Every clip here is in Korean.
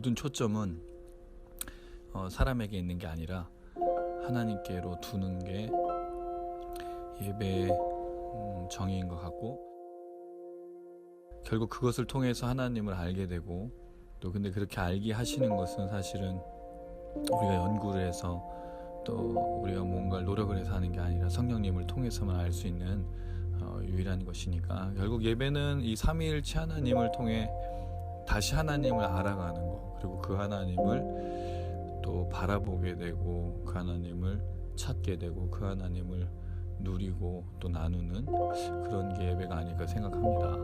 모든 초점은 사람에게 있는 게 아니라 하나님께로 두는 게 예배의 정의인 것 같고, 결국 그것을 통해서 하나님을 알게 되고, 또 근데 그렇게 알게 하시는 것은 사실은 우리가 연구를 해서 또 우리가 뭔가를 노력을 해서 하는 게 아니라 성령님을 통해서만 알 수 있는 유일한 것이니까, 결국 예배는 이 삼위일체 하나님을 통해 다시 하나님을 알아가는 거, 그리고 그 하나님을 또 바라보게 되고, 그 하나님을 찾게 되고, 그 하나님을 누리고 또 나누는 그런 게 예배가 아닐까 생각합니다.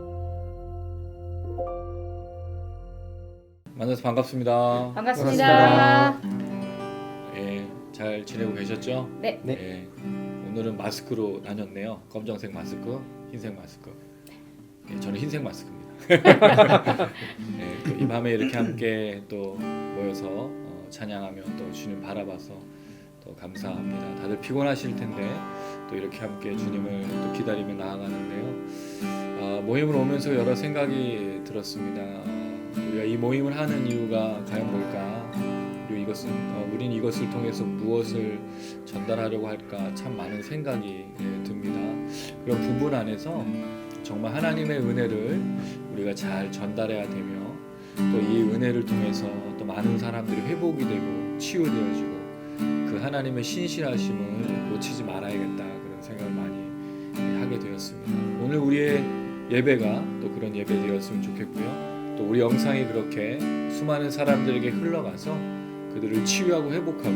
만나서 반갑습니다. 반갑습니다. 예, 잘 지내고 계셨죠? 네. 예, 오늘은 마스크로 나눴네요. 검정색 마스크, 흰색 마스크. 예, 저는 흰색 마스크입니다. 예, 이 밤에 이렇게 함께 또 모여서 찬양하며 또 주님 바라봐서 또 감사합니다. 다들 피곤하실 텐데 또 이렇게 함께 주님을 또 기다리며 나아가는데요. 모임을 오면서 여러 생각이 들었습니다. 우리가 이 모임을 하는 이유가 과연 뭘까? 그리고 우린 이것을 통해서 무엇을 전달하려고 할까? 참 많은 생각이 듭니다. 그런 부분 안에서 정말 하나님의 은혜를 우리가 잘 전달해야 되며, 또 이 은혜를 통해서 또 많은 사람들이 회복이 되고 치유되어지고 그 하나님의 신실하심을 놓치지 말아야겠다, 그런 생각을 많이 하게 되었습니다. 오늘 우리의 예배가 또 그런 예배 되었으면 좋겠고요. 또 우리 영상이 그렇게 수많은 사람들에게 흘러가서 그들을 치유하고 회복하고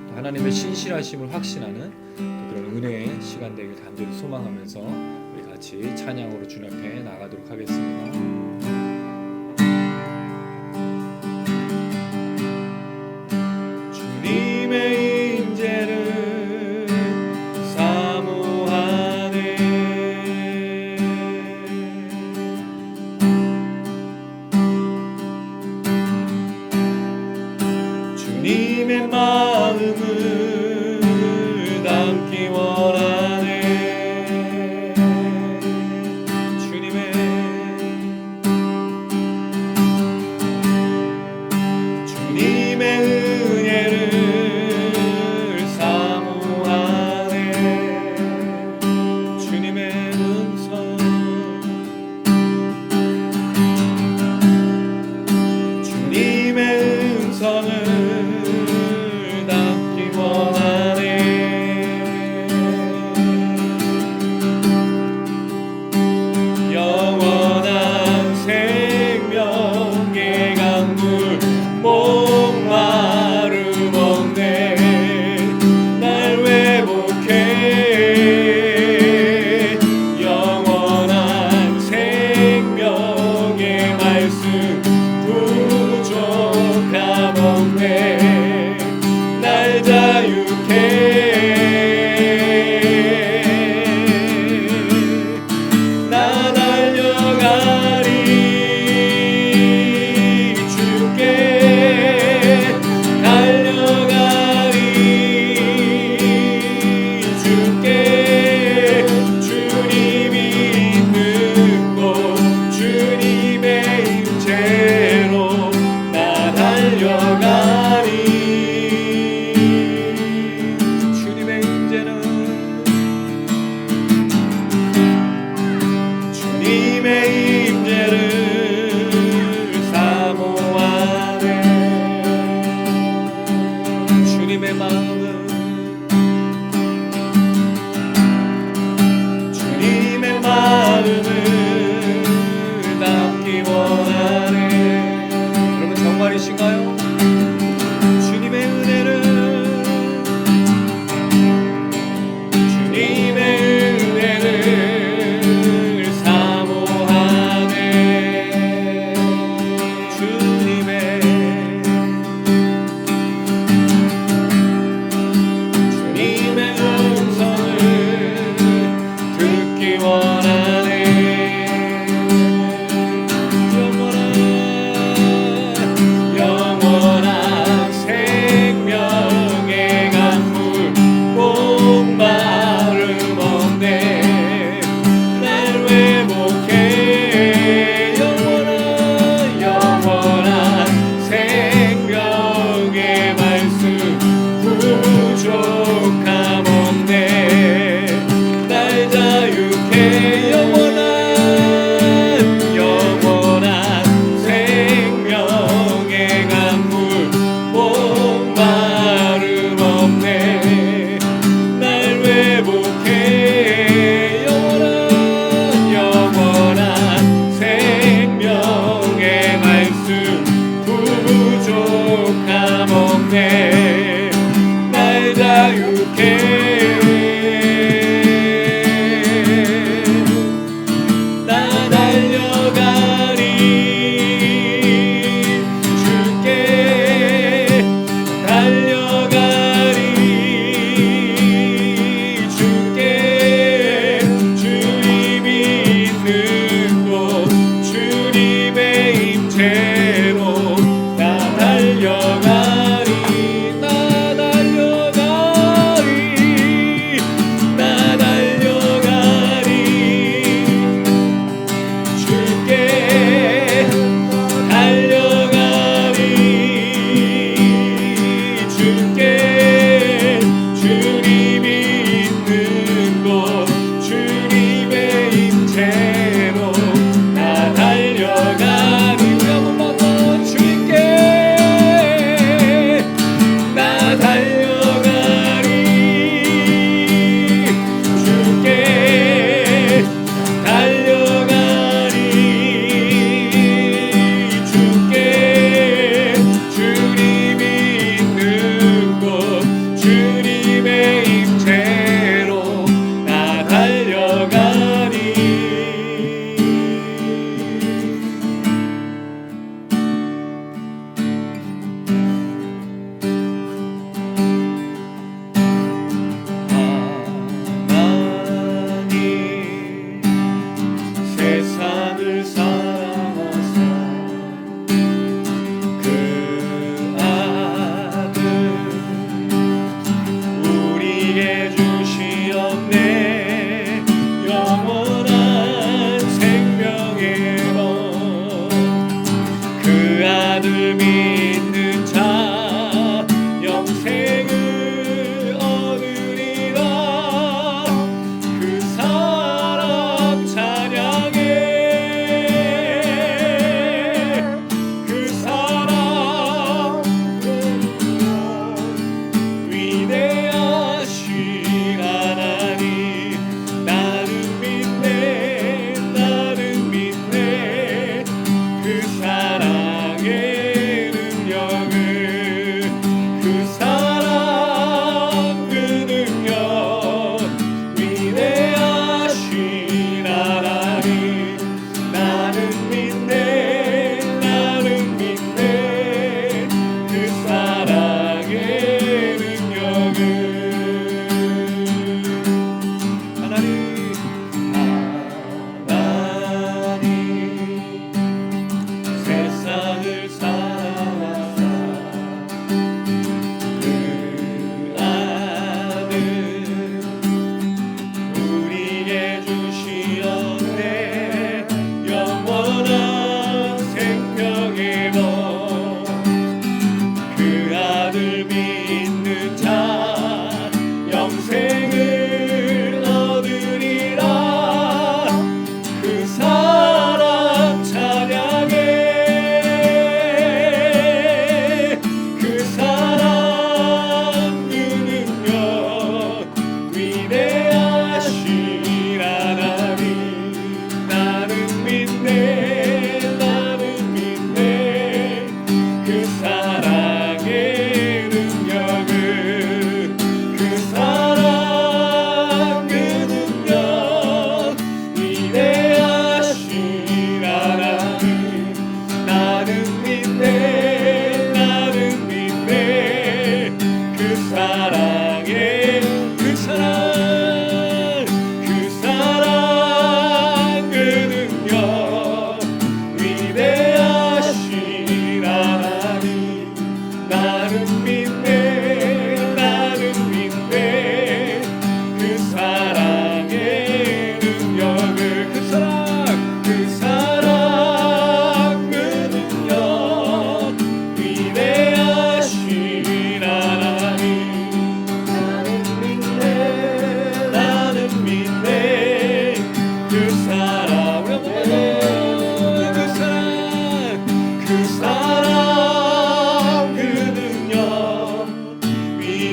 또 하나님의 신실하심을 확신하는 또 그런 은혜의 시간 되길 간절히 소망하면서 우리 같이 찬양으로 주님 앞에 나가도록 하겠습니다. 주님의 임재를 사모하네. 주님의 마음을 담기 원하네. 주님의 은혜를 사모하네. 주님의 음성을 담기 원하네. 영원한 생명의 강물 목마름 없네. 날 회복해. 영원한 생명의 말씀 부족함 없네. 날 자유케. 나 달려가리 주께. 달려가리 주께. 주님이 있는 곳 주님의 임재로 나 달려가리. 주님의 임재는 주님의 임재를 사모하네. 주님의 마음은 주님의 마음을 담기 원하네. 여러분 정말이신가요? 주님의 은혜를 사모하네. 주님의 음성을 듣기 원하네. 영원한 부족함 없네. 날 자유케 영원한 생명의 강물 목마름 없네. 날 회복해 영원한 생명의 말씀 부족함 없네. 날 자유케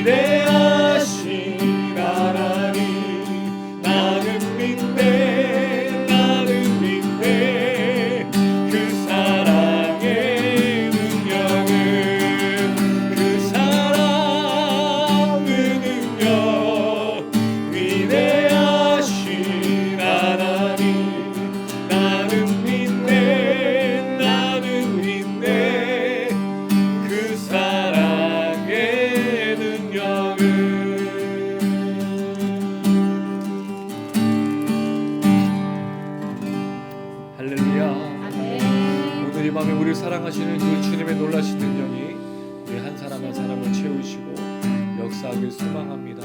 위대하신 하나님 나는 믿네 나는 믿네 그 사랑의 능력을 그 사랑의 능력 위대하신 하나님 나는 믿네 나는 믿네 그 사랑의 능력을 할렐루야. 오늘 이 밤에 우리를 사랑하시는 그 주님의 놀라신 능력이 우리 한 사람 한 사람을 채우시고 역사하길 소망합니다.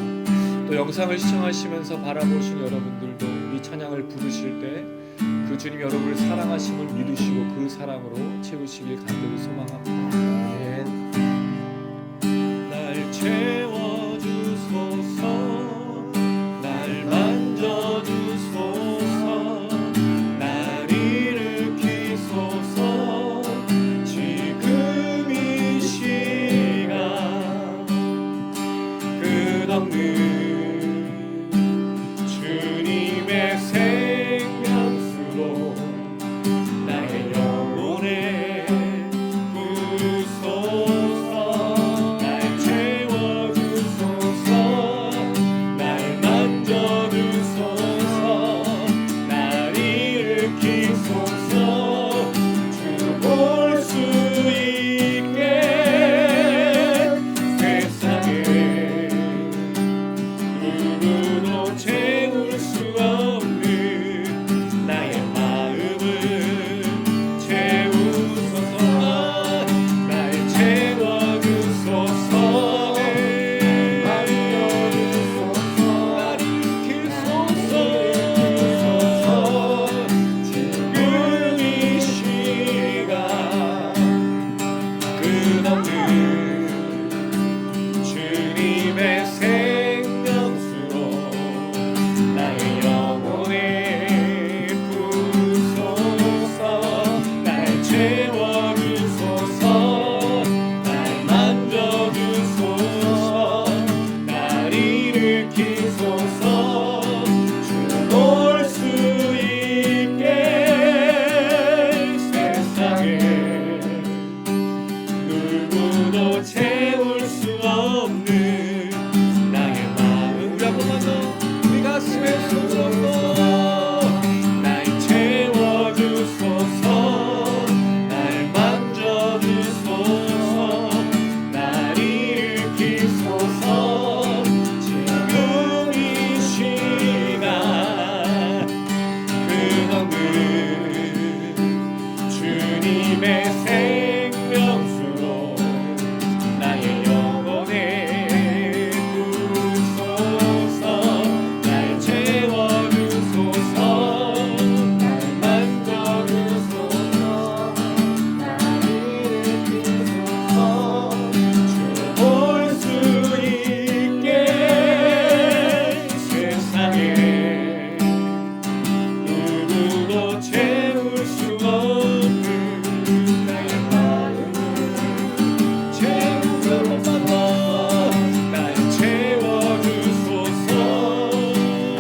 또 영상을 시청하시면서 바라보신 여러분들도 이 찬양을 부르실 때 그 주님 여러분을 사랑하심을 믿으시고 그 사랑으로 채우시길 간절히 소망합니다. 아멘. 날 채워주소서 날 만져주소서 날 일으키소서 지금 이 시간 끝없는 주님의 생명수로 나의 영혼에 부으소서 날 채워주소서 날 만져주소서 날 일으키소서 주 볼 수 있게 세상에 누구도 채울 수 없는 나의 마음을 채우소서 날 채워주소서 날 일으키소서 지금 이 시간 끝없는 주님의 생명수로 나의 영혼에 부으소서 날 채워주소서 날 만져주소서 날 일으키소서 주 볼 수 있게 세상에 누구도 채울 수 없는 나의 마음 우리 한 번만 더 우리 가슴에 숨어서 날 채워주소서 날 만져주소서 날 일으키소서 지금 이 시간 끝없는 주님의 생명수로 나의 영혼에 부으소서 날 채워주소서 날 만져주소서 날 일으키소서 주 볼 수 있게 세상에 누구도 채울 수 없는 나의 마음을 채우소서 날 채워주소서 날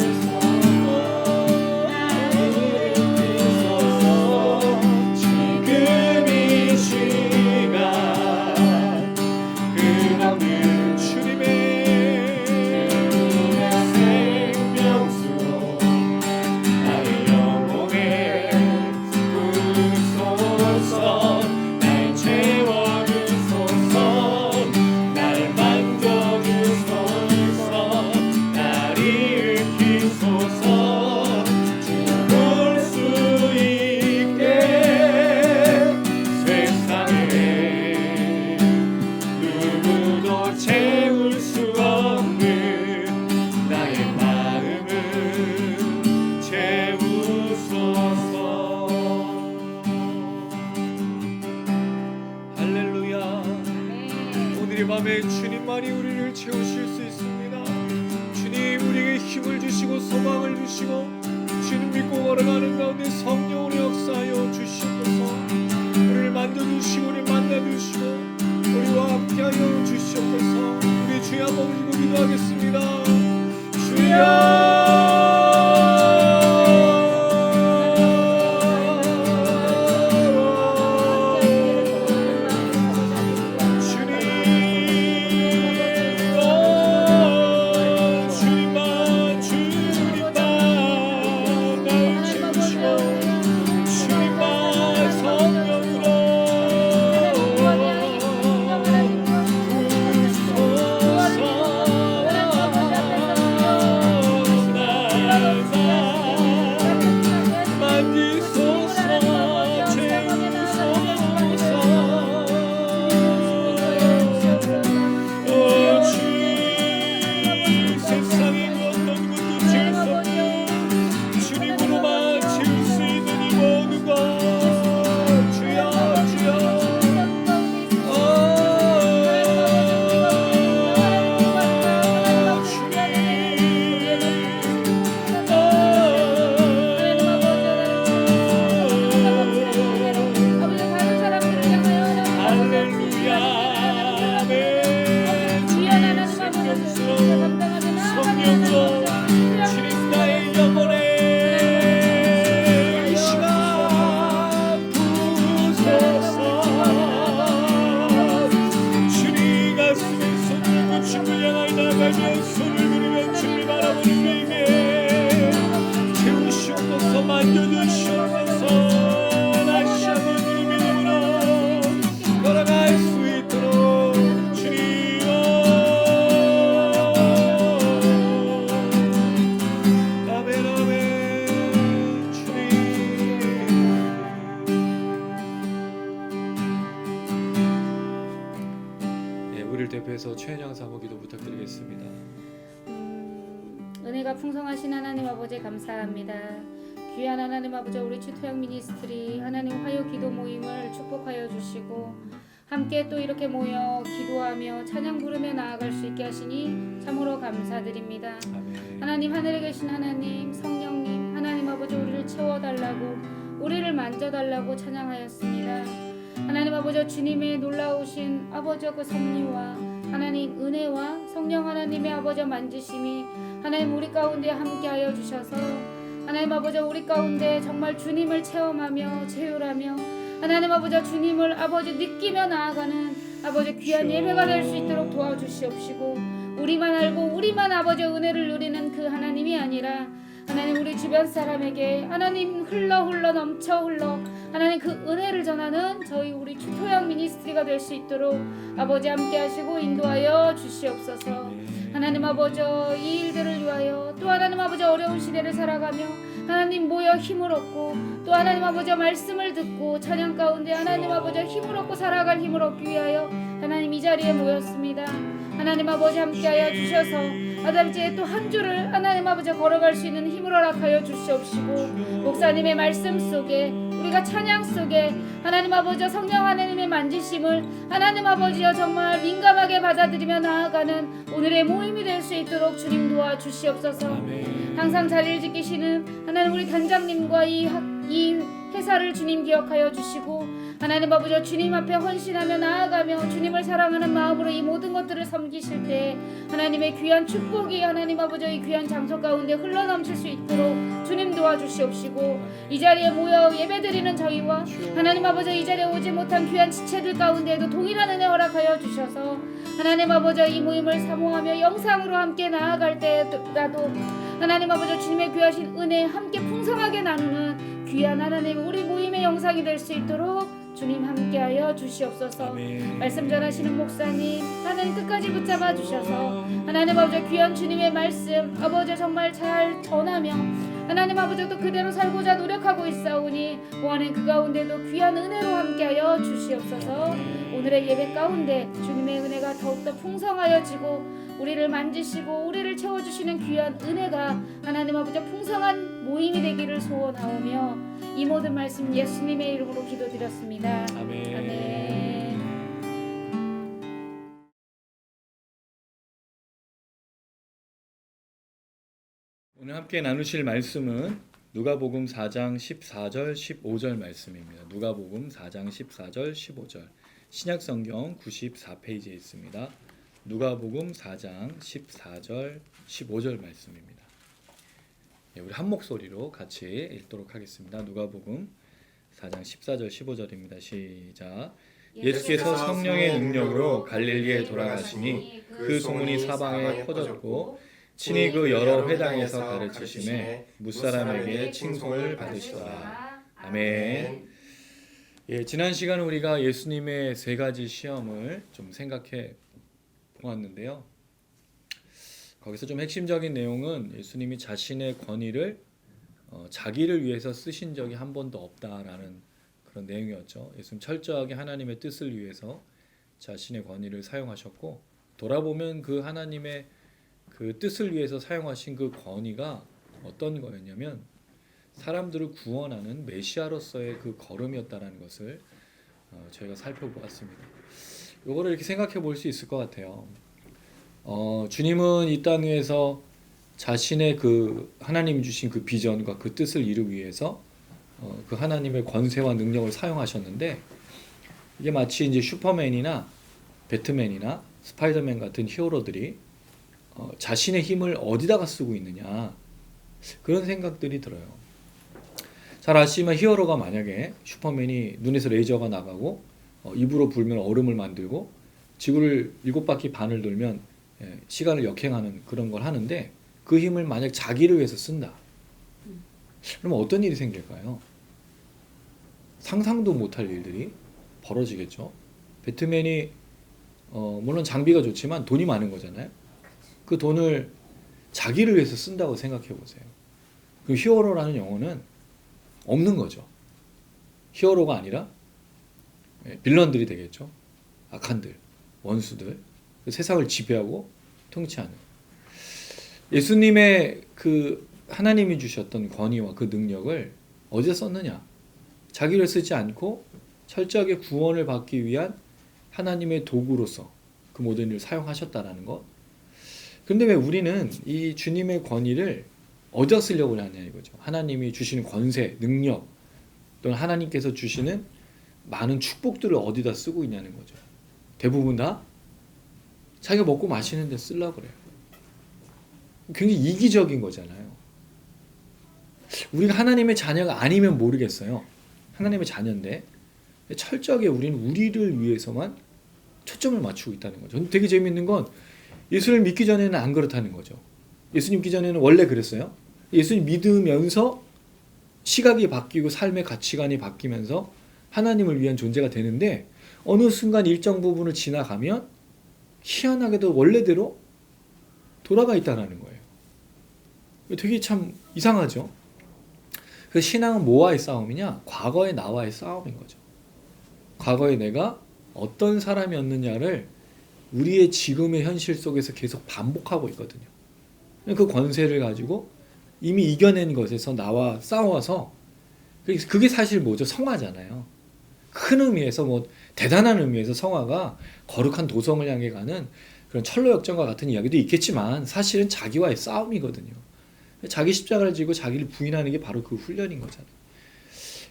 만져주소서 날 일으키소서 지금 이 시간 끝없는 주님의 생명수로 나의 영혼에 부으소서 날 채워주소서 날 만져주소서 날 일으키소서 주 볼 수 있게 세상에 누구도 채울 수 없는 나의 마음을 채우소서 할렐루야. 오늘 이 밤에 주님만이 우리를 채우실 수 있습니다. 주님 우리에게 힘을 주시고 소망을 주시고 주님 믿고 걸어가는 가운데 성령으로 역사하여 주시옵소서 우리를 만져주시고 우리를 만나주시고 우리와 함께하여 주시옵소서 기도하겠습니다. 주여 대표해서 최은영 사모 기도 부탁드리겠습니다. 은혜가 풍성하신 하나님 아버지 감사합니다. 귀한 하나님 아버지 우리 추토양 미니스트리 하나님 화요 기도 모임을 축복하여 주시고 함께 또 이렇게 모여 기도하며 찬양 부르며 나아갈 수 있게 하시니 참으로 감사드립니다. 아멘. 하나님 하늘에 계신 하나님 성령님 하나님 아버지 우리를 채워달라고 우리를 만져달라고 찬양하였습니다. 하나님 아버지 주님의 놀라우신 아버지 그 섭리와 하나님 은혜와 성령 하나님의 아버지 만지심이 하나님 우리 가운데 함께하여 주셔서 하나님 아버지 우리 가운데 정말 주님을 체험하며 체휼하며 하나님 아버지 주님을 아버지 느끼며 나아가는 아버지 귀한 예배가 될 수 있도록 도와주시옵시고 우리만 알고 우리만 아버지 은혜를 누리는 그 하나님이 아니라 하나님 우리 주변 사람에게 하나님 흘러 넘쳐 흘러 하나님 그 은혜를 전하는 저희 우리 추토양 미니스트리가 될 수 있도록 아버지 함께 하시고 인도하여 주시옵소서. 하나님 아버지 이 일들을 위하여 또 하나님 아버지 어려운 시대를 살아가며 하나님 모여 힘을 얻고 또 하나님 아버지 말씀을 듣고 찬양 가운데 하나님 아버지 힘을 얻고 살아갈 힘을 얻기 위하여 하나님 이 자리에 모였습니다. 하나님 아버지 함께하여 주셔서 아버지 또 한 주를 하나님 아버지 걸어갈 수 있는 힘을 허락하여 주시옵시고 목사님의 말씀 속에 우리가 찬양 속에 하나님 아버지 성령 하나님의 만지심을 하나님 아버지여 정말 민감하게 받아들이며 나아가는 오늘의 모임이 될 수 있도록 주님 도와주시옵소서. 항상 자리를 지키시는 하나님 우리 단장님과 이 회사를 주님 기억하여 주시고 하나님 아버지 주님 앞에 헌신하며 나아가며 주님을 사랑하는 마음으로 이 모든 것들을 섬기실 때 하나님의 귀한 축복이 하나님 아버지 이 귀한 장소 가운데 흘러넘칠 수 있도록 주님 도와주시옵시고 이 자리에 모여 예배드리는 저희와 하나님 아버지 이 자리에 오지 못한 귀한 지체들 가운데에도 동일한 은혜 허락하여 주셔서 하나님 아버지 이 모임을 사모하며 영상으로 함께 나아갈 때라도 하나님 아버지 주님의 귀하신 은혜 함께 풍성하게 나누는 귀한 하나님 우리 모임의 영상이 될 수 있도록 주님 함께하여 주시옵소서. 아멘. 말씀 전하시는 목사님 하나님 끝까지 붙잡아 주셔서 하나님 아버지 귀한 주님의 말씀 아버지 정말 잘 전하며 하나님 아버지 또 그대로 살고자 노력하고 있사오니 보아는 그 가운데도 귀한 은혜로 함께하여 주시옵소서. 오늘의 예배 가운데 주님의 은혜가 더욱더 풍성하여지고 우리를 만지시고 우리를 채워주시는 귀한 은혜가 하나님 아버지 풍성한 모임이 되기를 소원하오며 이 모든 말씀 예수님의 이름으로 기도드렸습니다. 아멘. 아멘. 오늘 함께 나누실 말씀은 누가복음 4장 14절 15절 말씀입니다. 누가복음 4장 14절 15절 신약성경 94페이지에 있습니다. 누가복음 4장 14절 15절 말씀입니다. 우리 한 목소리로 같이 읽도록 하겠습니다. 누가복음 4장 14절 15절입니다. 시작. 예수께서 성령의 능력으로 갈릴리에 돌아가시니 그 소문이 사방에 퍼졌고 친히 그 여러 회당에서 가르치심에 무사람에게 칭송을 받으시더라. 아멘. 지난 시간 우리가 예수님의 세 가지 시험을 좀 생각해 보았는데요. 거기서 좀 핵심적인 내용은 예수님이 자신의 권위를 자기를 위해서 쓰신 적이 한 번도 없다라는 그런 내용이었죠. 예수님 철저하게 하나님의 뜻을 위해서 자신의 권위를 사용하셨고, 돌아보면 그 하나님의 그 뜻을 위해서 사용하신 그 권위가 어떤 거였냐면 사람들을 구원하는 메시아로서의 그 걸음이었다라는 것을 저희가 살펴보았습니다. 이거를 이렇게 생각해 볼 수 있을 것 같아요. 주님은 이 땅 위에서 자신의 그 하나님 주신 그 비전과 그 뜻을 이루기 위해서 그 하나님의 권세와 능력을 사용하셨는데, 이게 마치 이제 슈퍼맨이나 배트맨이나 스파이더맨 같은 히어로들이 자신의 힘을 어디다가 쓰고 있느냐, 그런 생각들이 들어요. 잘 아시지만 히어로가 만약에 슈퍼맨이 눈에서 레이저가 나가고 입으로 불면 얼음을 만들고 지구를 7바퀴 반을 돌면 시간을 역행하는 그런 걸 하는데, 그 힘을 만약 자기를 위해서 쓴다. 그러면 어떤 일이 생길까요? 상상도 못할 일들이 벌어지겠죠. 배트맨이 물론 장비가 좋지만 돈이 많은 거잖아요. 그 돈을 자기를 위해서 쓴다고 생각해 보세요. 그 히어로라는 영혼은 없는 거죠. 히어로가 아니라 빌런들이 되겠죠. 악한들, 원수들, 그 세상을 지배하고 통치하는. 예수님의 그 하나님이 주셨던 권위와 그 능력을 어디서 썼느냐? 자기를 쓰지 않고 철저하게 구원을 받기 위한 하나님의 도구로서 그 모든 일을 사용하셨다라는 것. 그런데 왜 우리는 이 주님의 권위를 어디다 쓰려고 하냐 이거죠. 하나님이 주시는 권세, 능력, 또는 하나님께서 주시는 많은 축복들을 어디다 쓰고 있냐는 거죠. 대부분 다 자기가 먹고 마시는 데 쓰려고 그래요. 굉장히 이기적인 거잖아요. 우리가 하나님의 자녀가 아니면 모르겠어요. 하나님의 자녀인데 철저하게 우리는 우리를 위해서만 초점을 맞추고 있다는 거죠. 되게 재밌는 건 예수를 믿기 전에는 안 그렇다는 거죠. 예수님 믿기 전에는 원래 그랬어요. 예수님 믿으면서 시각이 바뀌고 삶의 가치관이 바뀌면서 하나님을 위한 존재가 되는데, 어느 순간 일정 부분을 지나가면 희한하게도 원래대로 돌아가 있다는 거예요. 되게 참 이상하죠. 그 신앙은 뭐와의 싸움이냐? 과거의 나와의 싸움인 거죠. 과거에 내가 어떤 사람이었느냐를 우리의 지금의 현실 속에서 계속 반복하고 있거든요. 그 권세를 가지고 이미 이겨낸 것에서 나와 싸워서, 그게 사실 뭐죠? 성화잖아요. 큰 의미에서 뭐 대단한 의미에서 성화가 거룩한 도성을 향해 가는 그런 철로 역정과 같은 이야기도 있겠지만 사실은 자기와의 싸움이거든요. 자기 십자가를 지고 자기를 부인하는 게 바로 그 훈련인 거잖아요.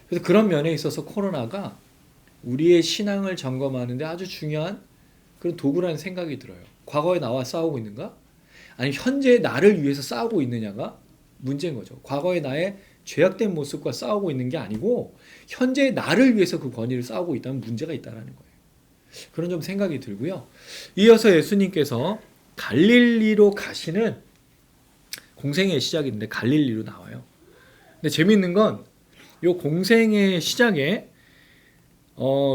그래서 그런 면에 있어서 코로나가 우리의 신앙을 점검하는데 아주 중요한 그런 도구라는 생각이 들어요. 과거에 나와 싸우고 있는가? 아니면 현재의 나를 위해서 싸우고 있느냐가 문제인 거죠. 과거의 나의 죄악된 모습과 싸우고 있는 게 아니고 현재의 나를 위해서 그 권위를 싸우고 있다면 문제가 있다는 거예요. 그런 좀 생각이 들고요. 이어서 예수님께서 갈릴리로 가시는 공생의 시작인데 갈릴리로 나와요. 근데 재미있는 건 이 공생의 시작에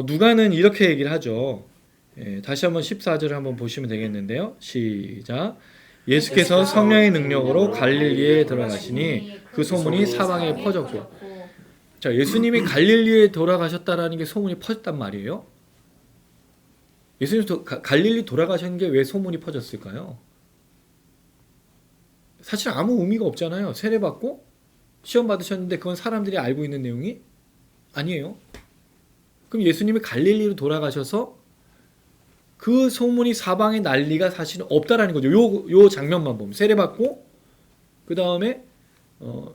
누가는 이렇게 얘기를 하죠. 다시 한번 14절을 한번 보시면 되겠는데요. 시작. 예수께서 성령의 능력으로 갈릴리에 들어가시니 그 소문이 사방에 퍼졌고. 자, 예수님이 갈릴리에 돌아가셨다라는 게 소문이 퍼졌단 말이에요. 예수님 갈릴리 돌아가신 게 왜 소문이 퍼졌을까요? 사실 아무 의미가 없잖아요. 세례받고 시험 받으셨는데 그건 사람들이 알고 있는 내용이 아니에요. 그럼 예수님이 갈릴리로 돌아가셔서 그 소문이 사방에 난리가 사실은 없다라는 거죠. 요 장면만 보면 세례받고 그 다음에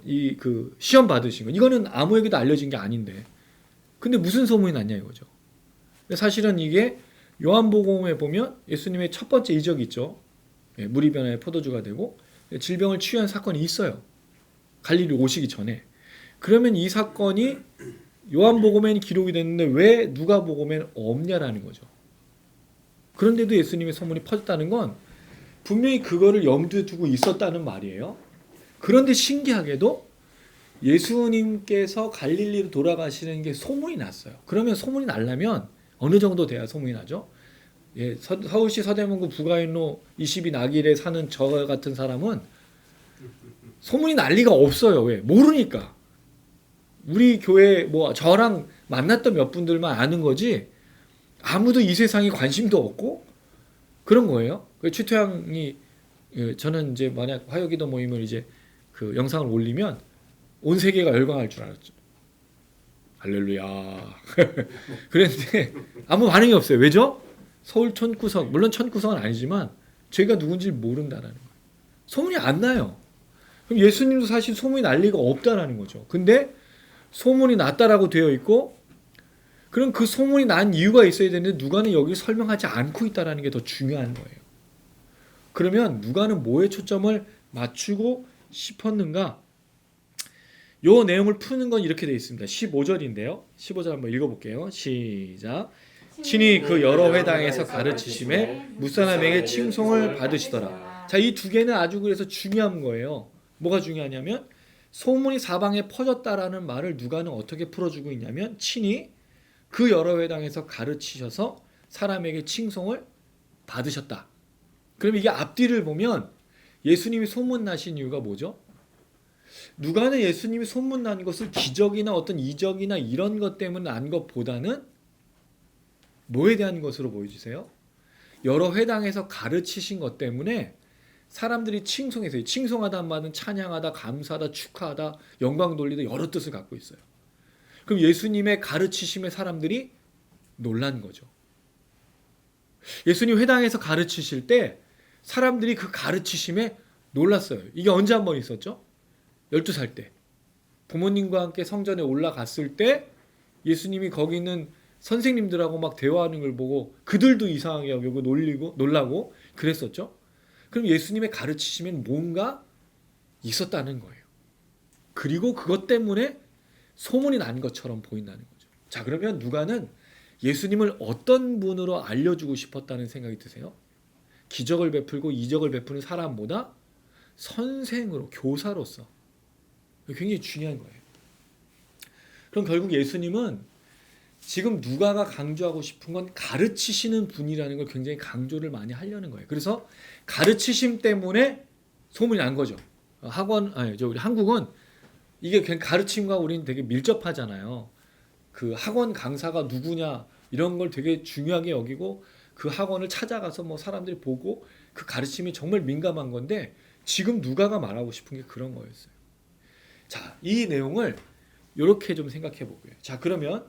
이 그 시험 받으신 거, 이거는 아무에게도 알려진 게 아닌데, 근데 무슨 소문이 났냐 이거죠. 사실은 이게 요한복음에 보면 예수님의 첫 번째 이적이 있죠. 물이 변하여 포도주가 되고 질병을 치유한 사건이 있어요. 갈릴리 오시기 전에. 그러면 이 사건이 요한복음에는 기록이 됐는데 왜 누가복음에는 없냐라는 거죠. 그런데도 예수님의 소문이 퍼졌다는 건 분명히 그거를 염두에 두고 있었다는 말이에요. 그런데 신기하게도 예수님께서 갈릴리로 돌아가시는 게 소문이 났어요. 그러면 소문이 나려면 어느 정도 돼야 소문이 나죠? 서울시 서대문구 부가인로 22나길에 사는 저 같은 사람은 소문이 날 리가 없어요. 왜? 모르니까. 우리 교회 뭐 저랑 만났던 몇 분들만 아는 거지 아무도 이 세상에 관심도 없고 그런 거예요. 최태양이 저는 이제 만약 화요기도 모임을 이제 그 영상을 올리면 온 세계가 열광할 줄 알았죠. 할렐루야. 그랬는데 아무 반응이 없어요. 왜죠? 서울 천구석, 물론 천구석은 아니지만 제가 누군지 모른다라는 거예요. 소문이 안 나요. 그럼 예수님도 사실 소문이 날 리가 없다라는 거죠. 근데 소문이 났다라고 되어 있고 그럼 그 소문이 난 이유가 있어야 되는데 누가는 여기 설명하지 않고 있다라는 게 더 중요한 거예요. 그러면 누가는 뭐에 초점을 맞추고 싶었는가? 요 내용을 푸는 건 이렇게 되어 있습니다. 15절인데요. 15절 한번 읽어볼게요. 시작. 친히 그 여러 회당에서 가르치심에 무사람에게 칭송을 받으시더라. 자, 이 두 개는 아주 그래서 중요한 거예요. 뭐가 중요하냐면 소문이 사방에 퍼졌다라는 말을 누가는 어떻게 풀어주고 있냐면 친히 그 여러 회당에서 가르치셔서 사람에게 칭송을 받으셨다. 그럼 이게 앞뒤를 보면 예수님이 소문나신 이유가 뭐죠? 누가는 예수님이 소문난 것을 기적이나 어떤 이적이나 이런 것 때문에 난 것보다는 뭐에 대한 것으로 보여주세요? 여러 회당에서 가르치신 것 때문에 사람들이 칭송해서 칭송하다는 말은 찬양하다, 감사하다, 축하하다, 영광 돌리다 여러 뜻을 갖고 있어요. 그럼 예수님의 가르치심에 사람들이 놀란 거죠. 예수님 회당에서 가르치실 때 사람들이 그 가르치심에 놀랐어요. 이게 언제 한 번 있었죠? 12살 때. 부모님과 함께 성전에 올라갔을 때 예수님이 거기 있는 선생님들하고 막 대화하는 걸 보고 그들도 이상하게 여기고 놀라고 그랬었죠. 그럼 예수님의 가르치심엔 뭔가 있었다는 거예요. 그리고 그것 때문에 소문이 난 것처럼 보인다는 거죠. 자, 그러면 누가는 예수님을 어떤 분으로 알려주고 싶었다는 생각이 드세요? 기적을 베풀고 이적을 베푸는 사람보다 선생으로, 교사로서. 굉장히 중요한 거예요. 그럼 결국 예수님은 지금 누가가 강조하고 싶은 건 가르치시는 분이라는 걸 굉장히 강조를 많이 하려는 거예요. 그래서 가르치심 때문에 소문이 난 거죠. 우리 한국은 이게 그냥 가르침과 우리는 되게 밀접하잖아요. 그 학원 강사가 누구냐 이런 걸 되게 중요하게 여기고 그 학원을 찾아가서 뭐 사람들이 보고 그 가르침이 정말 민감한 건데 지금 누가가 말하고 싶은 게 그런 거였어요. 자, 이 내용을 이렇게 좀 생각해 보고요. 자, 그러면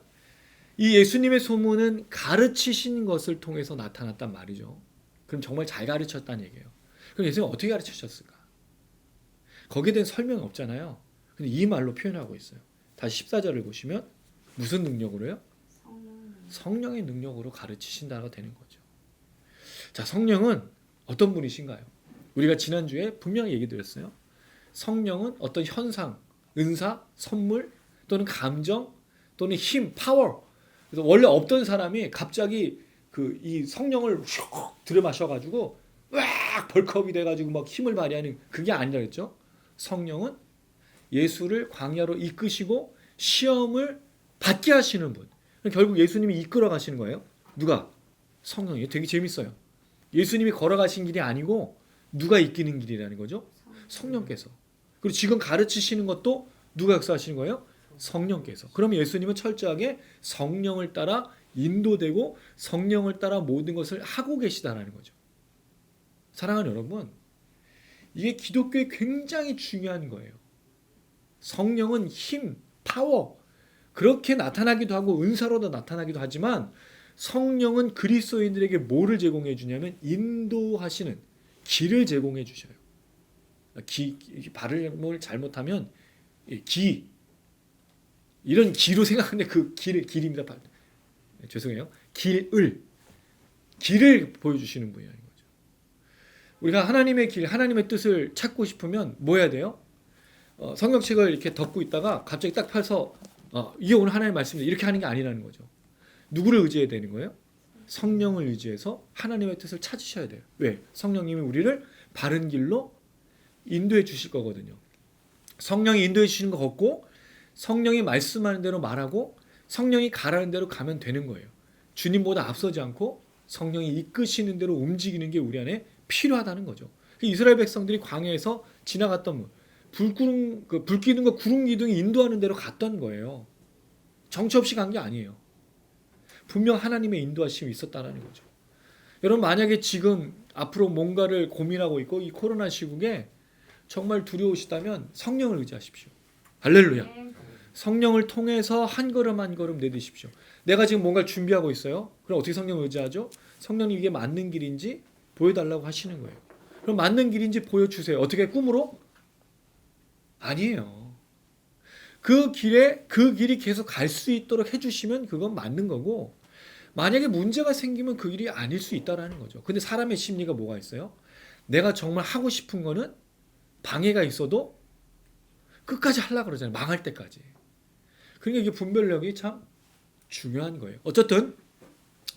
이 예수님의 소문은 가르치신 것을 통해서 나타났단 말이죠. 그럼 정말 잘 가르쳤다는 얘기예요. 그럼 예수님은 어떻게 가르치셨을까? 거기에 대한 설명이 없잖아요. 근데 이 말로 표현하고 있어요. 다시 14절을 보시면 무슨 능력으로요? 성령의 능력으로 가르치신다가 되는 거죠. 자, 성령은 어떤 분이신가요? 우리가 지난주에 분명히 얘기 드렸어요. 성령은 어떤 현상, 은사, 선물 또는 감정 또는 힘, 파워. 그래서 원래 없던 사람이 갑자기 이 성령을 슉 들이마셔가지고 왁 벌컥이 돼가지고 막 힘을 발휘하는 그게 아니라 그랬죠. 성령은 예수를 광야로 이끄시고 시험을 받게 하시는 분. 결국 예수님이 이끌어 가시는 거예요. 누가? 성령이. 되게 재밌어요. 예수님이 걸어가신 길이 아니고 누가 이끄는 길이라는 거죠. 성령께서. 그리고 지금 가르치시는 것도 누가 역사하시는 거예요? 성령께서. 그러면 예수님은 철저하게 성령을 따라 인도되고 성령을 따라 모든 것을 하고 계시다라는 거죠. 사랑하는 여러분, 이게 기독교에 굉장히 중요한 거예요. 성령은 힘, 파워 그렇게 나타나기도 하고 은사로도 나타나기도 하지만 성령은 그리스도인들에게 뭐를 제공해 주냐면 인도하시는 길을 제공해 주셔요. 발음을 잘못하면 이런 기로 생각하는데 그 길입니다. 죄송해요. 길을 길을 보여주시는 분이라는 거죠. 우리가 하나님의 길, 하나님의 뜻을 찾고 싶으면 뭐 해야 돼요? 성경책을 이렇게 덮고 있다가 갑자기 딱 펴서 이게 오늘 하나님의 말씀이다 이렇게 하는 게 아니라는 거죠. 누구를 의지해야 되는 거예요? 성령을 의지해서 하나님의 뜻을 찾으셔야 돼요. 왜? 성령님이 우리를 바른 길로 인도해 주실 거거든요. 성령이 인도해 주시는 거 걷고 성령이 말씀하는 대로 말하고 성령이 가라는 대로 가면 되는 거예요. 주님보다 앞서지 않고 성령이 이끄시는 대로 움직이는 게 우리 안에 필요하다는 거죠. 이스라엘 백성들이 광야에서 지나갔던 불 끄는 거 구름 기둥이 인도하는 대로 갔던 거예요. 정처 없이 간 게 아니에요. 분명 하나님의 인도하심이 있었다는 거죠. 여러분 만약에 지금 앞으로 뭔가를 고민하고 있고 이 코로나 시국에 정말 두려우시다면 성령을 의지하십시오. 할렐루야. 성령을 통해서 한 걸음 한 걸음 내딛으십시오. 내가 지금 뭔가를 준비하고 있어요. 그럼 어떻게 성령을 의지하죠? 성령님 이게 맞는 길인지 보여달라고 하시는 거예요. 그럼 맞는 길인지 보여주세요. 어떻게 꿈으로? 아니에요. 그 길이 계속 갈 수 있도록 해주시면 그건 맞는 거고 만약에 문제가 생기면 그 길이 아닐 수 있다라는 거죠. 근데 사람의 심리가 뭐가 있어요? 내가 정말 하고 싶은 거는 방해가 있어도 끝까지 하려고 그러잖아요. 망할 때까지. 그러니까 이게 분별력이 참 중요한 거예요. 어쨌든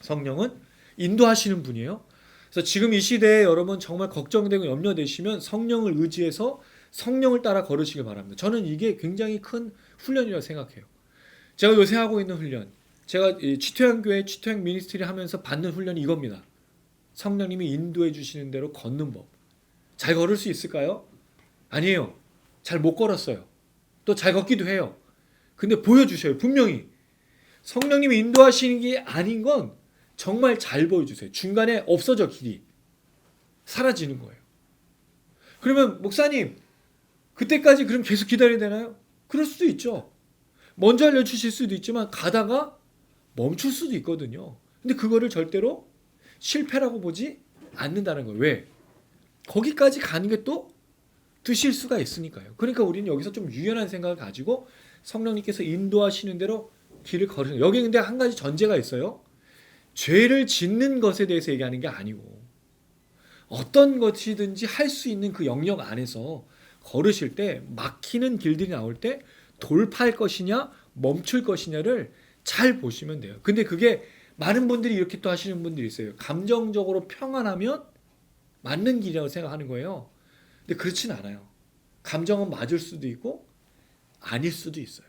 성령은 인도하시는 분이에요. 그래서 지금 이 시대에 여러분 정말 걱정되고 염려되시면 성령을 의지해서 성령을 따라 걸으시길 바랍니다. 저는 이게 굉장히 큰 훈련이라고 생각해요. 제가 요새 하고 있는 훈련, 제가 취토양교회 취토양 미니스트리 하면서 받는 훈련이 이겁니다. 성령님이 인도해 주시는 대로 걷는 법. 잘 걸을 수 있을까요? 아니에요. 잘 못 걸었어요. 또 잘 걷기도 해요. 근데 보여주셔요. 분명히. 성령님이 인도하시는 게 아닌 건 정말 잘 보여주세요. 중간에 없어져 길이. 사라지는 거예요. 그러면 목사님 그때까지 그럼 계속 기다려야 되나요? 그럴 수도 있죠. 먼저 알려주실 수도 있지만 가다가 멈출 수도 있거든요. 근데 그거를 절대로 실패라고 보지 않는다는 거예요. 왜? 거기까지 가는 게 또 드실 수가 있으니까요. 그러니까 우리는 여기서 좀 유연한 생각을 가지고 성령님께서 인도하시는 대로 길을 걸으시는 거예요. 여기 근데 한 가지 전제가 있어요. 죄를 짓는 것에 대해서 얘기하는 게 아니고 어떤 것이든지 할 수 있는 그 영역 안에서 걸으실 때 막히는 길들이 나올 때 돌파할 것이냐 멈출 것이냐를 잘 보시면 돼요. 근데 그게 많은 분들이 이렇게 또 하시는 분들이 있어요. 감정적으로 평안하면 맞는 길이라고 생각하는 거예요. 근데 그렇진 않아요. 감정은 맞을 수도 있고 아닐 수도 있어요.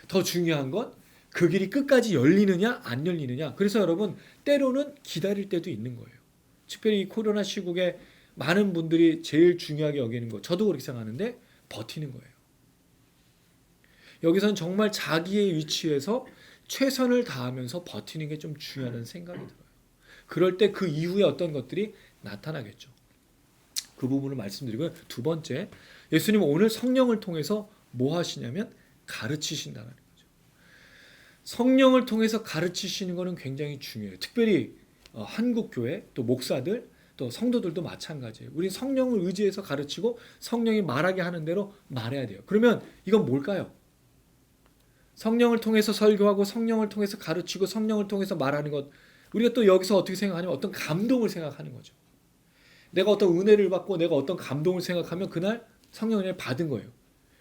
더 중요한 건 그 길이 끝까지 열리느냐 안 열리느냐. 그래서 여러분 때로는 기다릴 때도 있는 거예요. 특별히 이 코로나 시국에 많은 분들이 제일 중요하게 여기는 거 저도 그렇게 생각하는데 버티는 거예요. 여기서는 정말 자기의 위치에서 최선을 다하면서 버티는 게 좀 중요하다는 생각이 들어요. 그럴 때 그 이후에 어떤 것들이 나타나겠죠. 그 부분을 말씀드리고요. 두 번째, 예수님은 오늘 성령을 통해서 뭐 하시냐면 가르치신다는 거죠. 성령을 통해서 가르치시는 것은 굉장히 중요해요. 특별히 한국 교회 또 목사들 또 성도들도 마찬가지예요. 우리 성령을 의지해서 가르치고 성령이 말하게 하는 대로 말해야 돼요. 그러면 이건 뭘까요? 성령을 통해서 설교하고 성령을 통해서 가르치고 성령을 통해서 말하는 것 우리가 또 여기서 어떻게 생각하냐면 어떤 감동을 생각하는 거죠. 내가 어떤 은혜를 받고 내가 어떤 감동을 생각하면 그날 성령을 받은 거예요.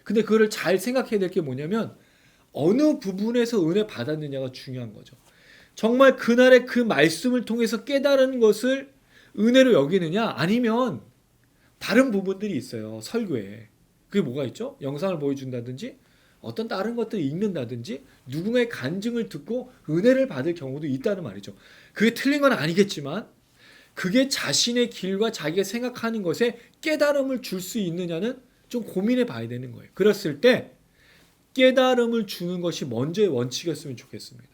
근데 그거를 잘 생각해야 될 게 뭐냐면 어느 부분에서 은혜 받았느냐가 중요한 거죠. 정말 그날의 그 말씀을 통해서 깨달은 것을 은혜로 여기느냐 아니면 다른 부분들이 있어요. 설교에. 그게 뭐가 있죠? 영상을 보여준다든지 어떤 다른 것들을 읽는다든지 누군가의 간증을 듣고 은혜를 받을 경우도 있다는 말이죠. 그게 틀린 건 아니겠지만 그게 자신의 길과 자기가 생각하는 것에 깨달음을 줄 수 있느냐는 좀 고민해 봐야 되는 거예요. 그랬을 때 깨달음을 주는 것이 먼저의 원칙이었으면 좋겠습니다.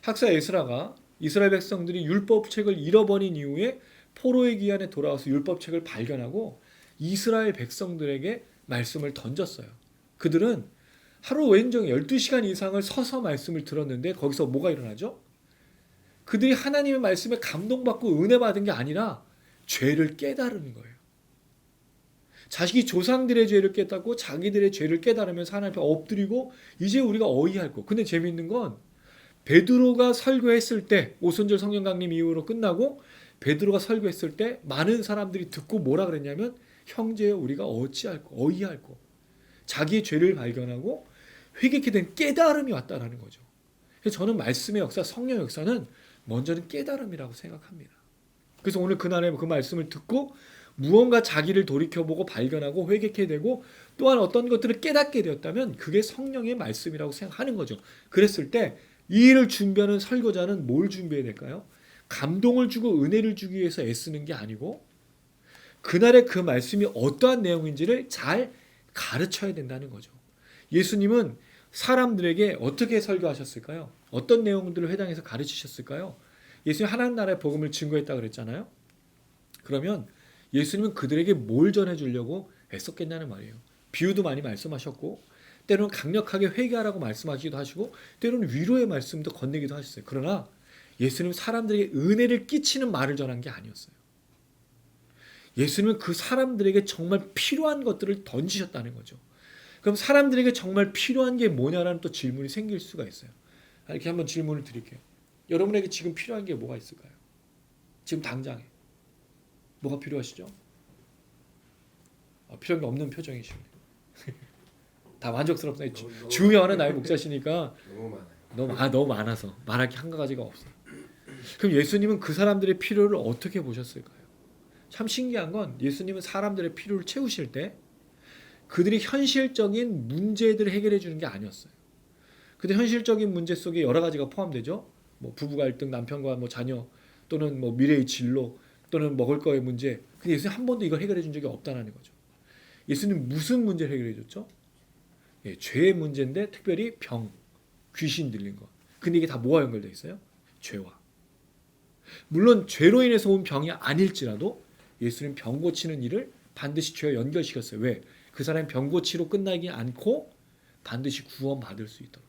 학사 에스라가 이스라엘 백성들이 율법책을 잃어버린 이후에 포로의 기한에 돌아와서 율법책을 발견하고 이스라엘 백성들에게 말씀을 던졌어요. 그들은 하루 왼종일 12시간 이상을 서서 말씀을 들었는데 거기서 뭐가 일어나죠? 그들이 하나님의 말씀에 감동받고 은혜 받은 게 아니라 죄를 깨달은 거예요. 자식이 조상들의 죄를 깨닫고 자기들의 죄를 깨달으면서 하나님 앞에 엎드리고 이제 우리가 어이할 거. 근데 재미있는 건 베드로가 설교했을 때, 오순절 성령 강림 이후로 끝나고 베드로가 설교했을 때 많은 사람들이 듣고 뭐라 그랬냐면, 형제여 우리가 어찌할꼬 어이할꼬, 자기의 죄를 발견하고 회개케 된 깨달음이 왔다라는 거죠. 그래서 저는 말씀의 역사, 성령 역사는 먼저는 깨달음이라고 생각합니다. 그래서 오늘 그날의 그 말씀을 듣고 무언가 자기를 돌이켜보고 발견하고 회개케 되고 또한 어떤 것들을 깨닫게 되었다면 그게 성령의 말씀이라고 생각하는 거죠. 그랬을 때 이 일을 준비하는 설교자는 뭘 준비해야 될까요? 감동을 주고 은혜를 주기 위해서 애쓰는 게 아니고 그날의 그 말씀이 어떠한 내용인지를 잘 가르쳐야 된다는 거죠. 예수님은 사람들에게 어떻게 설교하셨을까요? 어떤 내용들을 회당에서 가르치셨을까요? 예수님 하나님 나라의 복음을 증거했다고 그랬잖아요. 그러면 예수님은 그들에게 뭘 전해주려고 애썼겠냐는 말이에요. 비유도 많이 말씀하셨고 때로는 강력하게 회개하라고 말씀하시기도 하시고 때로는 위로의 말씀도 건네기도 하셨어요. 그러나 예수님은 사람들에게 은혜를 끼치는 말을 전한 게 아니었어요. 예수님은 그 사람들에게 정말 필요한 것들을 던지셨다는 거죠. 그럼 사람들에게 정말 필요한 게 뭐냐라는 또 질문이 생길 수가 있어요. 이렇게 한번 질문을 드릴게요. 여러분에게 지금 필요한 게 뭐가 있을까요? 지금 당장에 뭐가 필요하시죠? 필요한 게 없는 표정이시네요. 다 만족스럽다. 중요한 나의 목자시니까 너무 많아요. 너무 많아서 말할 게 한 가지가 없어요. 그럼 예수님은 그 사람들의 필요를 어떻게 보셨을까요? 참 신기한 건 예수님은 사람들의 필요를 채우실 때 그들이 현실적인 문제들을 해결해 주는 게 아니었어요. 근데 현실적인 문제 속에 여러 가지가 포함되죠. 뭐 부부 갈등, 남편과 뭐 자녀, 또는 뭐 미래의 진로, 또는 먹을 거의 문제. 근데 예수님 한 번도 이걸 해결해 준 적이 없다는 거죠. 예수님 무슨 문제를 해결해 줬죠? 죄의 문제인데 특별히 병, 귀신 들린 거. 근데 이게 다 뭐와 연결돼 있어요? 죄와. 물론 죄로 인해서 온 병이 아닐지라도 예수님 병 고치는 일을 반드시 죄와 연결시켰어요. 왜? 그 사람이 병 고치로 끝나지 않고 반드시 구원받을 수 있도록.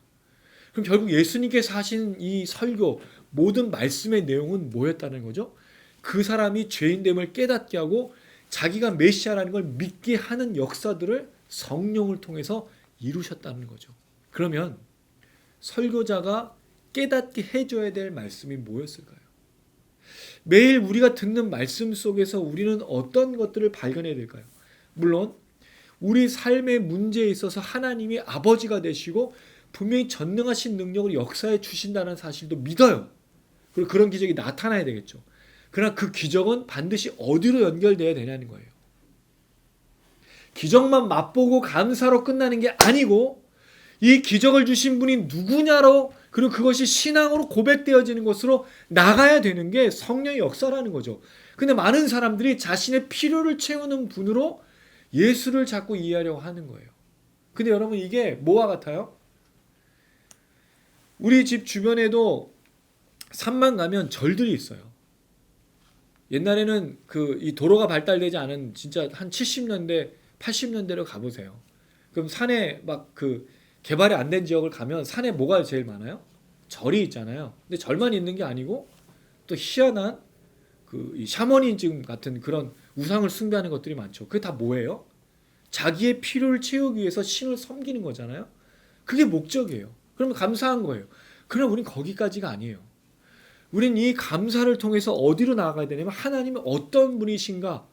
그럼 결국 예수님께서 하신 이 설교 모든 말씀의 내용은 뭐였다는 거죠? 그 사람이 죄인됨을 깨닫게 하고 자기가 메시아라는 걸 믿게 하는 역사들을 성령을 통해서 이루셨다는 거죠. 그러면 설교자가 깨닫게 해줘야 될 말씀이 뭐였을까요? 매일 우리가 듣는 말씀 속에서 우리는 어떤 것들을 발견해야 될까요? 물론 우리 삶의 문제에 있어서 하나님이 아버지가 되시고 분명히 전능하신 능력을 역사해 주신다는 사실도 믿어요. 그리고 그런 기적이 나타나야 되겠죠. 그러나 그 기적은 반드시 어디로 연결돼야 되냐는 거예요. 기적만 맛보고 감사로 끝나는 게 아니고 이 기적을 주신 분이 누구냐로, 그리고 그것이 신앙으로 고백되어지는 것으로 나가야 되는 게 성령의 역사라는 거죠. 근데 많은 사람들이 자신의 필요를 채우는 분으로 예수를 자꾸 이해하려고 하는 거예요. 근데 여러분 이게 뭐와 같아요? 우리 집 주변에도 산만 가면 절들이 있어요. 옛날에는 이 도로가 발달되지 않은 진짜 한 70년대 80년대로 가보세요. 그럼 산에 막 개발이 안 된 지역을 가면 산에 뭐가 제일 많아요? 절이 있잖아요. 근데 절만 있는 게 아니고 또 희한한 이 샤머니즘 같은 그런 우상을 숭배하는 것들이 많죠. 그게 다 뭐예요? 자기의 필요를 채우기 위해서 신을 섬기는 거잖아요. 그게 목적이에요. 그러면 감사한 거예요. 그러나 우린 거기까지가 아니에요. 우린 이 감사를 통해서 어디로 나아가야 되냐면 하나님이 어떤 분이신가,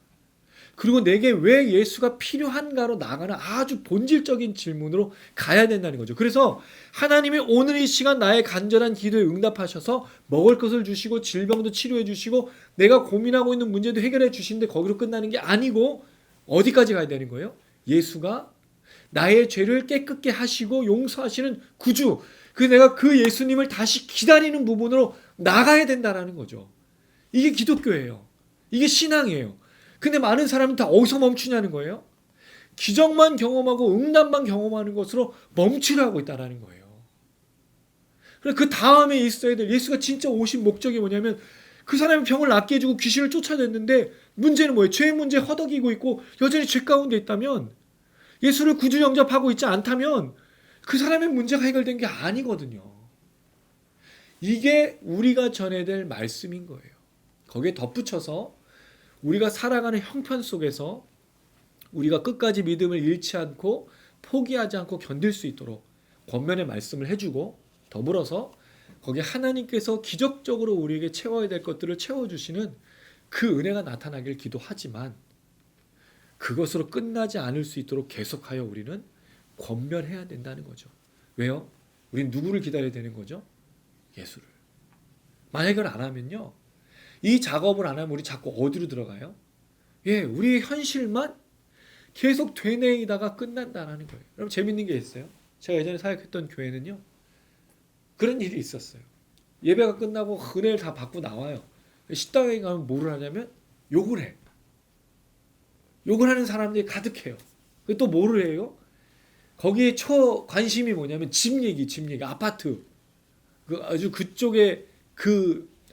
그리고 내게 왜 예수가 필요한가로 나아가는 아주 본질적인 질문으로 가야 된다는 거죠. 그래서 하나님이 오늘 이 시간 나의 간절한 기도에 응답하셔서 먹을 것을 주시고 질병도 치료해 주시고 내가 고민하고 있는 문제도 해결해 주시는데 거기로 끝나는 게 아니고 어디까지 가야 되는 거예요? 예수가 나의 죄를 깨끗게 하시고 용서하시는 구주, 내가 그 예수님을 다시 기다리는 부분으로 나가야 된다는 거죠. 이게 기독교예요. 이게 신앙이에요. 근데 많은 사람은 다 어디서 멈추냐는 거예요. 기적만 경험하고 응답만 경험하는 것으로 멈추려고 있다는 거예요. 그 다음에 있어야 될, 예수가 진짜 오신 목적이 뭐냐면 그 사람이 병을 낫게 해주고 귀신을 쫓아냈는데 문제는 뭐예요? 죄의 문제에 허덕이고 있고 여전히 죄 가운데 있다면, 예수를 구주 영접하고 있지 않다면 그 사람의 문제가 해결된 게 아니거든요. 이게 우리가 전해야 될 말씀인 거예요. 거기에 덧붙여서 우리가 살아가는 형편 속에서 우리가 끝까지 믿음을 잃지 않고 포기하지 않고 견딜 수 있도록 권면의 말씀을 해주고, 더불어서 거기에 하나님께서 기적적으로 우리에게 채워야 될 것들을 채워주시는 그 은혜가 나타나길 기도하지만 그것으로 끝나지 않을 수 있도록 계속하여 우리는 권면해야 된다는 거죠. 왜요? 우린 누구를 기다려야 되는 거죠? 예수를. 만약 이걸 안 하면요, 이 작업을 안 하면 우리 자꾸 어디로 들어가요? 우리의 현실만 계속 되뇌이다가 끝난다는 거예요. 여러분 재밌는 게 있어요. 제가 예전에 사역했던 교회는요, 그런 일이 있었어요. 예배가 끝나고 은혜를 다 받고 나와요. 식당에 가면 뭐를 하냐면 욕을 해. 욕을 하는 사람들이 가득해요. 또 뭐를 해요? 거기에 관심이 뭐냐면 집 얘기, 아파트. 아주 그쪽에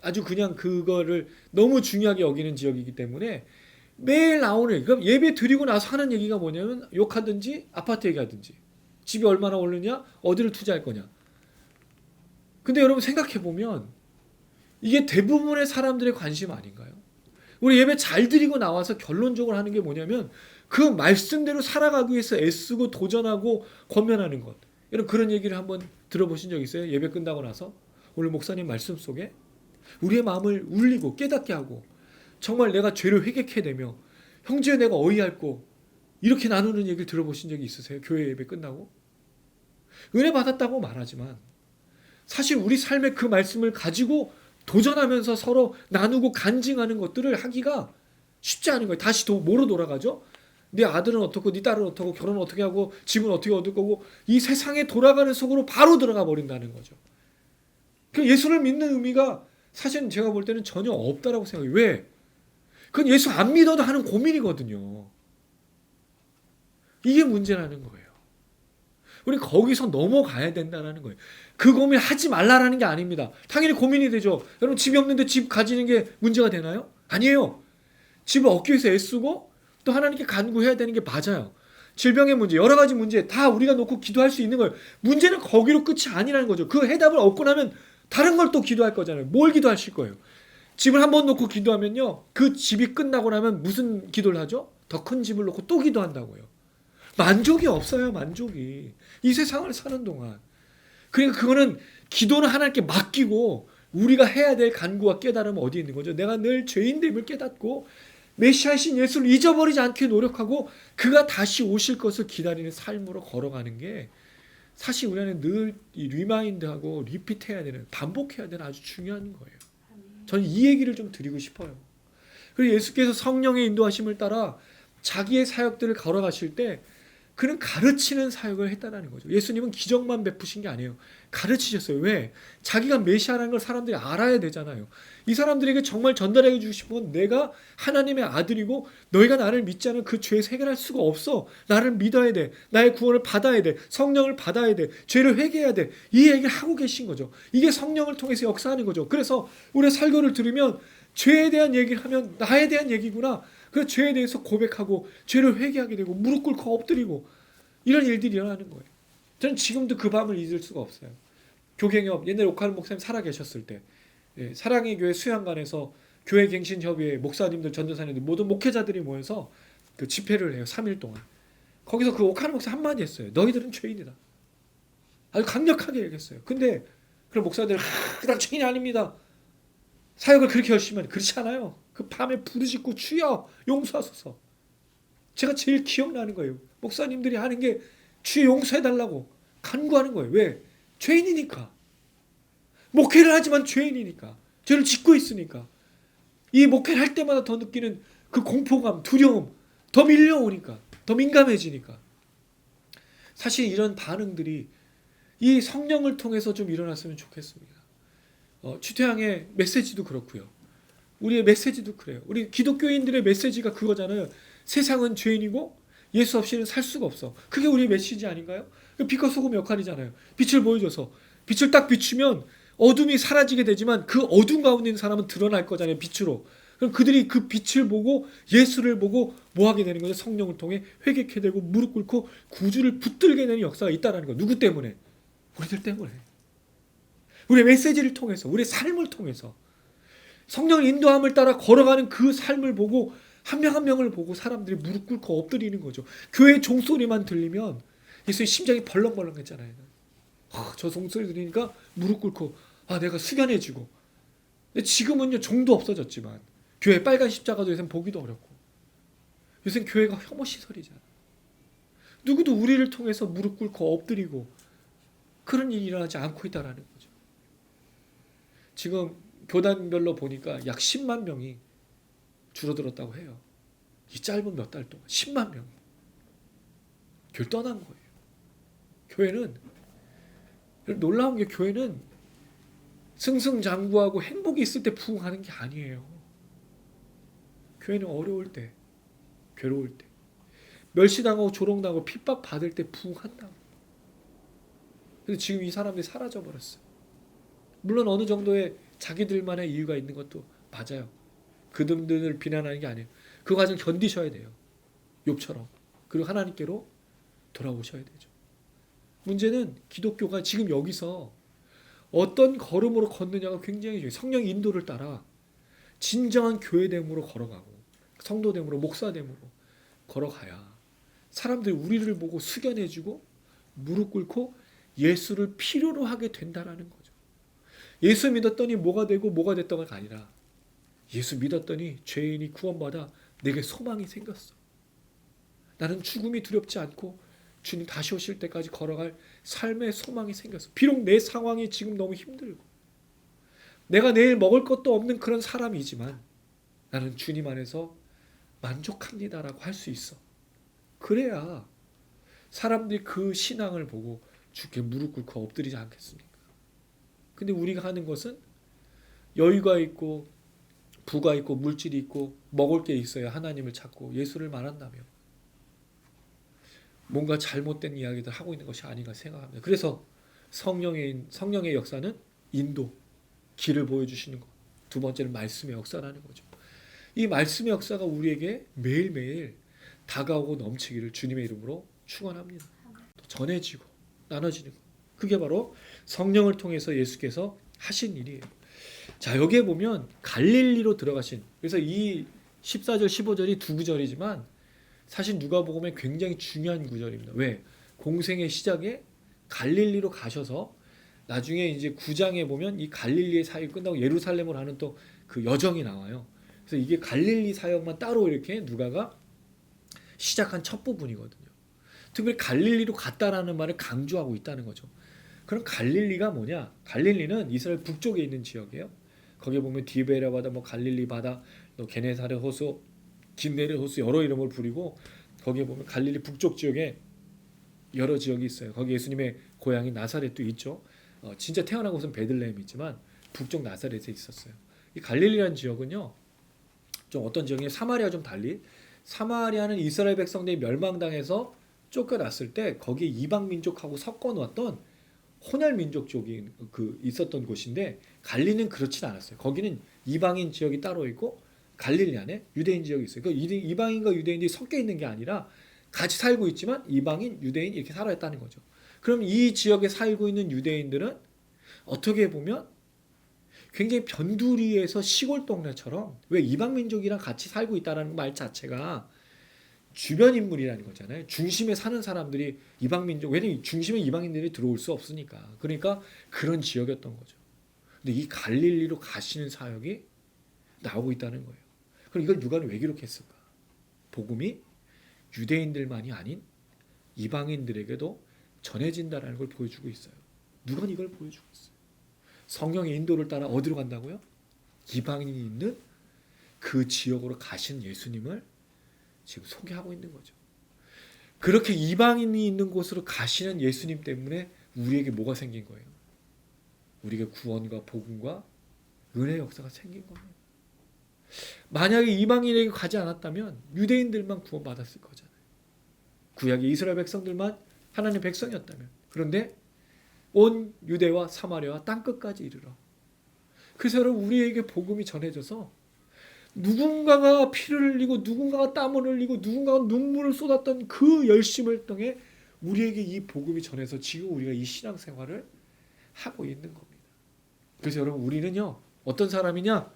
아주 그냥 그거를 너무 중요하게 여기는 지역이기 때문에 매일 나오는, 그럼 예배 드리고 나서 하는 얘기가 뭐냐면 욕하든지 아파트 얘기하든지 집이 얼마나 오르냐, 어디를 투자할 거냐. 근데 여러분 생각해 보면 이게 대부분의 사람들의 관심 아닌가요? 우리 예배 잘 드리고 나와서 결론적으로 하는 게 뭐냐면 그 말씀대로 살아가기 위해서 애쓰고 도전하고 권면하는 것. 여러분 그런 얘기를 한번 들어보신 적 있어요? 예배 끝나고 나서 오늘 목사님 말씀 속에 우리의 마음을 울리고 깨닫게 하고 정말 내가 죄를 회개해내며 형제의 내가 어이할고 이렇게 나누는 얘기를 들어보신 적이 있으세요? 교회 예배 끝나고? 은혜 받았다고 말하지만 사실 우리 삶의 그 말씀을 가지고 도전하면서 서로 나누고 간증하는 것들을 하기가 쉽지 않은 거예요. 다시 뭐로 돌아가죠? 네 아들은 어떻고 네 딸은 어떻고 결혼은 어떻게 하고 집은 어떻게 얻을 거고 이 세상에 돌아가는 속으로 바로 들어가 버린다는 거죠. 그 예수를 믿는 의미가 사실은 제가 볼 때는 전혀 없다라고 생각해요. 왜? 그건 예수 안 믿어도 하는 고민이거든요. 이게 문제라는 거예요. 우리 거기서 넘어가야 된다는 거예요. 그 고민 하지 말라라는 게 아닙니다. 당연히 고민이 되죠. 여러분 집이 없는데 집 가지는 게 문제가 되나요? 아니에요. 집을 얻기 위해서 애쓰고 또 하나님께 간구해야 되는 게 맞아요. 질병의 문제, 여러 가지 문제 다 우리가 놓고 기도할 수 있는 거예요. 문제는 거기로 끝이 아니라는 거죠. 그 해답을 얻고 나면 다른 걸 또 기도할 거잖아요. 뭘 기도하실 거예요? 집을 한 번 놓고 기도하면요, 그 집이 끝나고 나면 무슨 기도를 하죠? 더 큰 집을 놓고 또 기도한다고요. 만족이 없어요. 만족이. 이 세상을 사는 동안. 그러니까 그거는 기도는 하나님께 맡기고 우리가 해야 될 간구와 깨달음은 어디에 있는 거죠? 내가 늘 죄인됨을 깨닫고 메시아이신 예수를 잊어버리지 않게 노력하고 그가 다시 오실 것을 기다리는 삶으로 걸어가는 게 사실 우리는 늘 이 리마인드하고 리피트해야 되는, 반복해야 되는 아주 중요한 거예요. 저는 이 얘기를 좀 드리고 싶어요. 그리고 예수께서 성령의 인도하심을 따라 자기의 사역들을 걸어가실 때 그는 가르치는 사역을 했다는 거죠. 예수님은 기적만 베푸신 게 아니에요. 가르치셨어요. 왜? 자기가 메시아라는 걸 사람들이 알아야 되잖아요. 이 사람들에게 정말 전달해 주고 싶은 건 내가 하나님의 아들이고 너희가 나를 믿지 않으면 그 죄에서 해결할 수가 없어. 나를 믿어야 돼. 나의 구원을 받아야 돼. 성령을 받아야 돼. 죄를 회개해야 돼. 이 얘기를 하고 계신 거죠. 이게 성령을 통해서 역사하는 거죠. 그래서 우리의 설교를 들으면 죄에 대한 얘기를 하면 나에 대한 얘기구나. 그 죄에 대해서 고백하고 죄를 회개하게 되고 무릎 꿇고 엎드리고 이런 일들이 일어나는 거예요. 저는 지금도 그 밤을 잊을 수가 없어요. 교갱협, 옛날에 오카른 목사님 살아 계셨을 때 사랑의 교회 수양관에서 교회 갱신협의회 목사님들, 전도사님들 모든 목회자들이 모여서 그 집회를 해요. 3일 동안. 거기서 그 오카른 목사 한마디 했어요. 너희들은 죄인이다. 아주 강력하게 얘기했어요. 근데 그런 목사들 그닥 죄인이 아닙니다. 사역을 그렇게 열심히 하니 그렇지 않아요. 그 밤에 부르짖고 주여 용서하소서. 제가 제일 기억나는 거예요. 목사님들이 하는 게 주여 용서해달라고 간구하는 거예요. 왜? 죄인이니까. 목회를 하지만 죄인이니까. 죄를 짓고 있으니까. 이 목회를 할 때마다 더 느끼는 그 공포감, 두려움, 더 밀려오니까, 더 민감해지니까. 사실 이런 반응들이 이 성령을 통해서 좀 일어났으면 좋겠습니다. 추태양의 메시지도 그렇고요. 우리의 메시지도 그래요. 우리 기독교인들의 메시지가 그거잖아요. 세상은 죄인이고 예수 없이는 살 수가 없어. 그게 우리의 메시지 아닌가요? 빛과 소금 역할이잖아요. 빛을 보여줘서 빛을 딱 비추면 어둠이 사라지게 되지만 그 어둠 가운데 있는 사람은 드러날 거잖아요. 빛으로. 그럼 그들이 그 빛을 보고 예수를 보고 뭐 하게 되는 거죠? 성령을 통해 회개케 되고 무릎 꿇고 구주를 붙들게 되는 역사가 있다는 거. 누구 때문에? 우리들 때문에. 우리의 메시지를 통해서, 우리의 삶을 통해서 성령의 인도함을 따라 걸어가는 그 삶을 보고 한 명 한 명을 보고 사람들이 무릎 꿇고 엎드리는 거죠. 교회 종소리만 들리면 예수의 심장이 벌렁벌렁했잖아요. 저 종소리 들으니까 무릎 꿇고 내가 숙연해지고. 근데 지금은요, 종도 없어졌지만 교회 빨간 십자가도 요새 보기도 어렵고, 요새 교회가 혐오 시설이잖아. 누구도 우리를 통해서 무릎 꿇고 엎드리고 그런 일이 일어나지 않고 있다라는 거죠. 지금 교단별로 보니까 약 10만 명이 줄어들었다고 해요. 이 짧은 몇 달 동안 10만 명. 교회 떠난 거예요. 교회는, 놀라운 게 교회는 승승장구하고 행복이 있을 때 부흥하는 게 아니에요. 교회는 어려울 때, 괴로울 때, 멸시당하고 조롱당하고 핍박받을 때 부흥한다고. 근데 지금 이 사람들이 사라져버렸어요. 물론 어느 정도의 자기들만의 이유가 있는 것도 맞아요. 그들을 비난하는 게 아니에요. 그 과정 견디셔야 돼요. 욥처럼. 그리고 하나님께로 돌아오셔야 되죠. 문제는 기독교가 지금 여기서 어떤 걸음으로 걷느냐가 굉장히 중요해요. 성령 인도를 따라 진정한 교회됨으로 걸어가고 성도됨으로 목사됨으로 걸어가야 사람들이 우리를 보고 숙연해지고 무릎 꿇고 예수를 필요로 하게 된다라는 거죠. 예수 믿었더니 뭐가 되고 뭐가 됐다가 아니라 예수 믿었더니 죄인이 구원받아 내게 소망이 생겼어. 나는 죽음이 두렵지 않고 주님 다시 오실 때까지 걸어갈 삶의 소망이 생겼어. 비록 내 상황이 지금 너무 힘들고 내가 내일 먹을 것도 없는 그런 사람이지만 나는 주님 안에서 만족합니다라고 할 수 있어. 그래야 사람들이 그 신앙을 보고 주께 무릎 꿇고 엎드리지 않겠습니까? 근데 우리가 하는 것은 여유가 있고 부가 있고 물질이 있고 먹을 게 있어야 하나님을 찾고 예수를 말한다며 뭔가 잘못된 이야기들 하고 있는 것이 아닌가 생각합니다. 그래서 성령의 역사는 인도, 길을 보여주시는 것. 두 번째는 말씀의 역사라는 거죠. 이 말씀의 역사가 우리에게 매일매일 다가오고 넘치기를 주님의 이름으로 축원합니다. 전해지고 나눠지는 것. 그게 바로 성령을 통해서 예수께서 하신 일이에요. 자, 여기에 보면 갈릴리로 들어가신, 그래서 이 14절 15절이 두 구절이지만 사실 누가복음에 굉장히 중요한 구절입니다. 왜? 공생의 시작에 갈릴리로 가셔서 나중에 이제 9장에 보면 이 갈릴리의 사역이 끝나고 예루살렘으로 하는 또 그 여정이 나와요. 그래서 이게 갈릴리 사역만 따로 이렇게 누가가 시작한 첫 부분이거든요. 특별히 갈릴리로 갔다라는 말을 강조하고 있다는 거죠. 그럼 갈릴리가 뭐냐? 갈릴리는 이스라엘 북쪽에 있는 지역이에요. 거기에 보면 디베레 바다, 뭐 갈릴리 바다, 또 게네사렛 호수, 긴네렛 호수 여러 이름을 부리고 거기에 보면 갈릴리 북쪽 지역에 여러 지역이 있어요. 거기 예수님의 고향인 나사렛도 있죠. 진짜 태어난 곳은 베들레헴이지만 북쪽 나사렛에 있었어요. 이 갈릴리라는 지역은요, 좀 어떤 지역이 사마리아 좀 달리 사마리아는 이스라엘 백성들이 멸망당해서 쫓겨났을 때 거기에 이방 민족하고 섞어 놓았던 혼혈 민족 쪽이 있었던 곳인데 갈릴리는 그렇진 않았어요. 거기는 이방인 지역이 따로 있고 갈릴리 안에 유대인 지역이 있어요. 이방인과 유대인이 섞여 있는 게 아니라 같이 살고 있지만 이방인, 유대인 이렇게 살아있다는 거죠. 그럼 이 지역에 살고 있는 유대인들은 어떻게 보면 굉장히 변두리에서 시골 동네처럼, 왜 이방 민족이랑 같이 살고 있다는 말 자체가 주변 인물이라는 거잖아요. 중심에 사는 사람들이 이방 민족, 왜냐면 중심에 이방인들이 들어올 수 없으니까. 그러니까 그런 지역이었던 거죠. 근데 이 갈릴리로 가시는 사역이 나오고 있다는 거예요. 그럼 이걸 누가는 왜 기록했을까? 복음이 유대인들만이 아닌 이방인들에게도 전해진다라는 걸 보여주고 있어요. 누가 이걸 보여주고 있어요. 성령의 인도를 따라 어디로 간다고요? 이방인이 있는 그 지역으로 가신 예수님을 지금 소개하고 있는 거죠. 그렇게 이방인이 있는 곳으로 가시는 예수님 때문에 우리에게 뭐가 생긴 거예요? 우리에게 구원과 복음과 은혜의 역사가 생긴 겁니다. 만약에 이방인에게 가지 않았다면 유대인들만 구원받았을 거잖아요. 구약의 이스라엘 백성들만 하나님의 백성이었다면. 그런데 온 유대와 사마리아와 땅끝까지 이르러. 그래서 여러분, 우리에게 복음이 전해져서 누군가가 피를 흘리고 누군가가 땀을 흘리고 누군가가 눈물을 쏟았던 그 열심을 통해 우리에게 이 복음이 전해서 지금 우리가 이 신앙생활을 하고 있는 겁니다. 그래서 여러분, 우리는요, 어떤 사람이냐?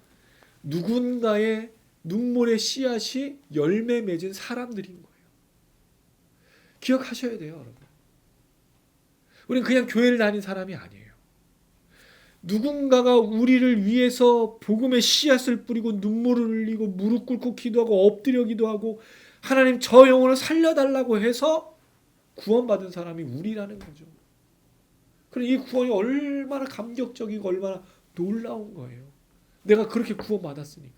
누군가의 눈물의 씨앗이 열매 맺은 사람들인 거예요. 기억하셔야 돼요, 여러분. 우리는 그냥 교회를 다닌 사람이 아니에요. 누군가가 우리를 위해서 복음의 씨앗을 뿌리고 눈물을 흘리고 무릎 꿇고 기도하고 엎드려 기도하고 하나님 저 영혼을 살려달라고 해서 구원받은 사람이 우리라는 거죠. 그럼 이 구원이 얼마나 감격적이고 얼마나 놀라운 거예요. 내가 그렇게 구원받았으니까.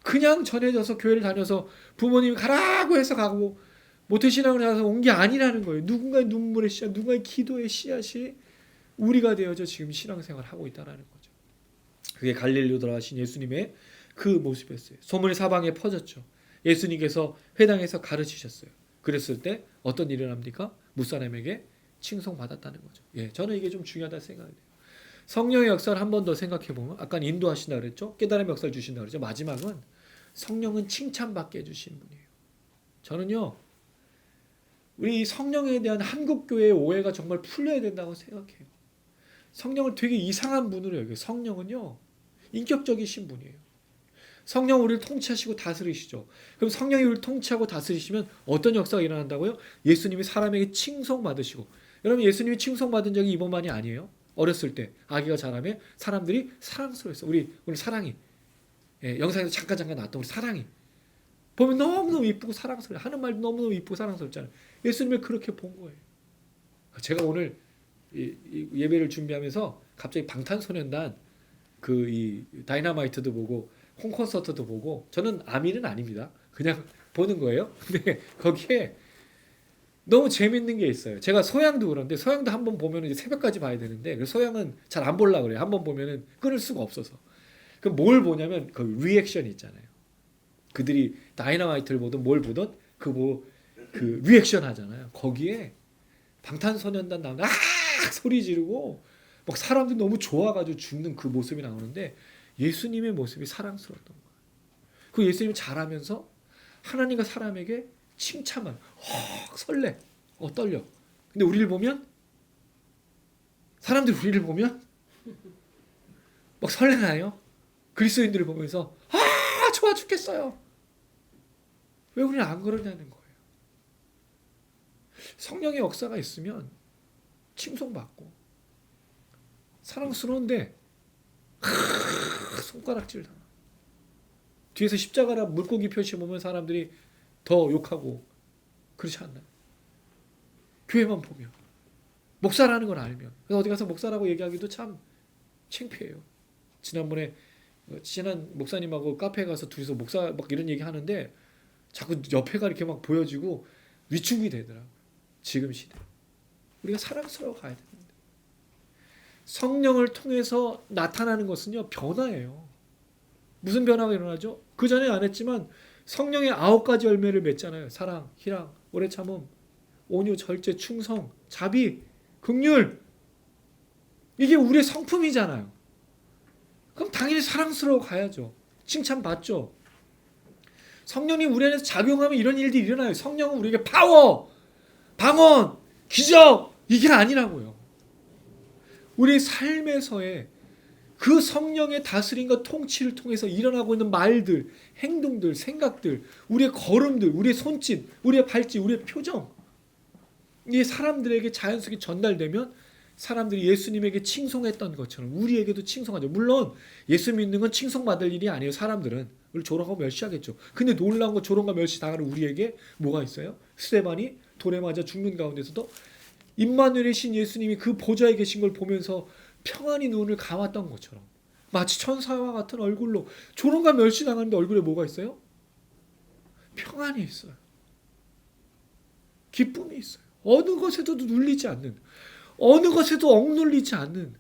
그냥 전해져서 교회를 다녀서 부모님이 가라고 해서 가고 모태신앙을 해서 온 게 아니라는 거예요. 누군가의 눈물의 씨앗, 누군가의 기도의 씨앗이 우리가 되어져 지금 신앙생활을 하고 있다는 거죠. 그게 갈릴리로 돌아가신 예수님의 그 모습이었어요. 소문이 사방에 퍼졌죠. 예수님께서 회당에서 가르치셨어요. 그랬을 때 어떤 일이 일어납니까? 무사람에게 칭송받았다는 거죠. 예, 저는 이게 좀 중요하다 생각해요. 성령의 역사를 한 번 더 생각해 보면 아까 인도하신다 그랬죠. 깨달음의 역사를 주신다 그랬죠. 마지막은 성령은 칭찬받게 해주신 분이에요. 저는요, 우리 성령에 대한 한국교회의 오해가 정말 풀려야 된다고 생각해요. 성령을 되게 이상한 분으로 여겨요. 성령은요, 인격적이신 분이에요. 성령 우리를 통치하시고 다스리시죠. 그럼 성령이 우리를 통치하고 다스리시면 어떤 역사가 일어난다고요? 예수님이 사람에게 칭송받으시고, 여러분 예수님이 칭송받은 적이 이번만이 아니에요. 어렸을 때 아기가 자라면 사람들이 사랑스러웠어요. 우리 사랑이, 예, 영상에서 잠깐 나왔던 우리 사랑이 보면 너무너무 이쁘고 사랑스러워요. 하는 말도 너무너무 이쁘고 사랑스럽잖아요. 예수님을 그렇게 본 거예요. 제가 오늘 이 예배를 준비하면서 갑자기 방탄소년단 이 다이너마이트도 보고 홈콘서트도 보고, 저는 아미는 아닙니다. 그냥 보는 거예요. 근데 거기에 너무 재밌는 게 있어요. 제가 소양도 그런데 소양도 한번 보면 이제 새벽까지 봐야 되는데 소양은 잘 안 보려고 그래요. 한번 보면은 끊을 수가 없어서. 그럼 뭘 보냐면 그 리액션이 있잖아요. 그들이 다이너마이트를 보든 뭘 보든 그 리액션 하잖아요. 거기에 방탄소년단 나오는 소리 지르고 막 사람들이 너무 좋아가지고 죽는 그 모습이 나오는데 예수님의 모습이 사랑스러웠던 거예요. 그 예수님이 잘하면서 하나님과 사람에게 칭찬만, 설레, 떨려. 근데 우리를 보면, 사람들이 우리를 보면 막 설레나요? 그리스도인들을 보면서 좋아 죽겠어요. 왜 우리는 안 그러냐는 거예요. 성령의 역사가 있으면 칭송받고 사랑스러운데 손가락질 당하고 뒤에서 십자가라 물고기 표시 보면 사람들이 더 욕하고 그렇지 않나요? 교회만 보면 목사라는 걸 알면, 그래서 어디 가서 목사라고 얘기하기도 참 창피해요. 지난번에 친한 목사님하고 카페에 가서 둘이서 목사 막 이런 얘기 하는데 자꾸 옆에가 이렇게 막 보여지고 위축이 되더라고요. 지금 시대 우리가 사랑스러워 가야 되는데 성령을 통해서 나타나는 것은요 변화예요. 무슨 변화가 일어나죠? 그 전에 안 했지만 성령의 9가지 열매를 맺잖아요. 사랑, 희랑, 오래 참음, 온유, 절제, 충성, 자비, 긍휼. 이게 우리의 성품이잖아요. 그럼 당연히 사랑스러워 가야죠. 칭찬받죠. 성령이 우리 안에서 작용하면 이런 일들이 일어나요. 성령은 우리에게 파워, 방언, 기적 이게 아니라고요. 우리 삶에서의 그 성령의 다스림과 통치를 통해서 일어나고 있는 말들, 행동들, 생각들, 우리의 걸음들, 우리의 손짓, 우리의 발짓, 우리의 표정, 이게 사람들에게 자연스럽게 전달되면 사람들이 예수님에게 칭송했던 것처럼 우리에게도 칭송하죠. 물론 예수 믿는 건 칭송받을 일이 아니에요. 사람들은 우리 조롱하고 멸시하겠죠. 근데 놀라운 건 조롱과 멸시 당하는 우리에게 뭐가 있어요? 스데반이 돌에 맞아 죽는 가운데서도 임마누엘의 신 예수님이 그 보좌에 계신 걸 보면서 평안히 눈을 감았던 것처럼 마치 천사와 같은 얼굴로 조롱과 멸시 당하는데 얼굴에 뭐가 있어요? 평안이 있어요. 기쁨이 있어요. 어느 것에도 눌리지 않는, 어느 것에도 억눌리지 않는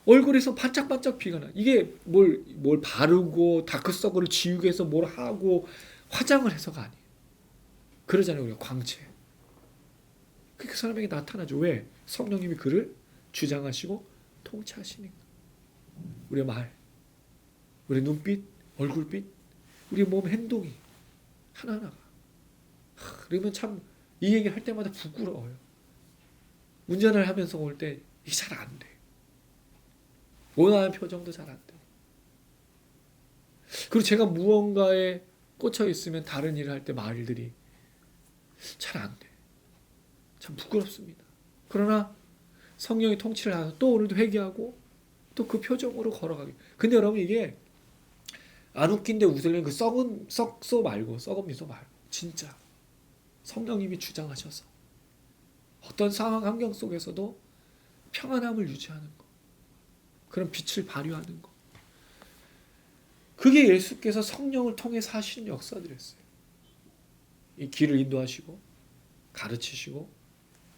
얼굴에서 반짝반짝 피가 나. 이게 뭘 바르고 다크서클을 지우기 위해서 뭘 하고 화장을 해서가 아니에요. 그러잖아요. 우리가 광채. 그 사람에게 나타나죠. 왜? 성령님이 그를 주장하시고 통치하시니까. 우리의 말, 우리의 눈빛, 얼굴빛, 우리의 몸 행동이 하나하나가. 그러면 참 이 얘기 할 때마다 부끄러워요. 운전을 하면서 올 때 이게 잘 안 돼. 온화한 표정도 잘 안 돼. 그리고 제가 무언가에 꽂혀 있으면 다른 일을 할 때 말들이 잘 안 돼. 참 부끄럽습니다. 그러나 성령이 통치를 하셔서 또 오늘도 회개하고 또 그 표정으로 걸어가게. 근데 여러분 이게 안 웃긴데 웃으려면 그 썩은 썩소 말고 썩은 미소 말고 진짜 성령님이 주장하셔서 어떤 상황 환경 속에서도 평안함을 유지하는 거, 그런 빛을 발휘하는 거, 그게 예수께서 성령을 통해서 하시는 역사들이었어요. 이 길을 인도하시고 가르치시고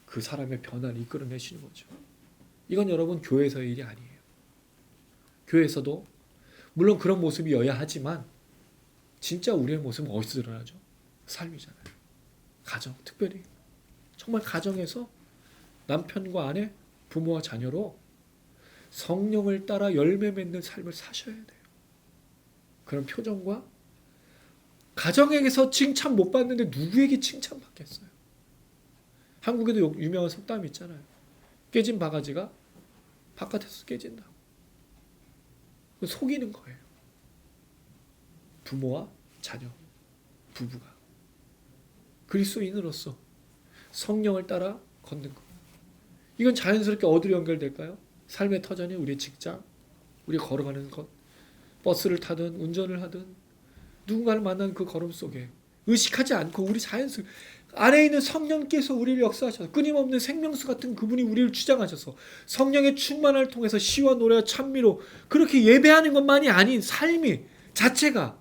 그 사람의 변화를 이끌어내시는 거죠. 이건 여러분 교회에서의 일이 아니에요. 교회에서도 물론 그런 모습이어야 하지만 진짜 우리의 모습은 어디서 드러나죠? 삶이잖아요. 가정, 특별히 정말 가정에서 남편과 아내, 부모와 자녀로 성령을 따라 열매 맺는 삶을 사셔야 돼요. 그런 표정과 가정에게서 칭찬 못 받는데 누구에게 칭찬받겠어요? 한국에도 유명한 속담이 있잖아요. 깨진 바가지가 바깥에서 깨진다. 속이는 거예요. 부모와 자녀, 부부가 그리스도인으로서 성령을 따라 걷는 거. 이건 자연스럽게 어디로 연결될까요? 삶의 터전이 우리의 직장, 우리 걸어가는 것, 버스를 타든 운전을 하든 누군가를 만나는 그 걸음 속에 의식하지 않고 우리 자연스럽게 안에 있는 성령께서 우리를 역사하셔서 끊임없는 생명수 같은 그분이 우리를 주장하셔서 성령의 충만을 통해서 시와 노래와 찬미로 그렇게 예배하는 것만이 아닌 삶이 자체가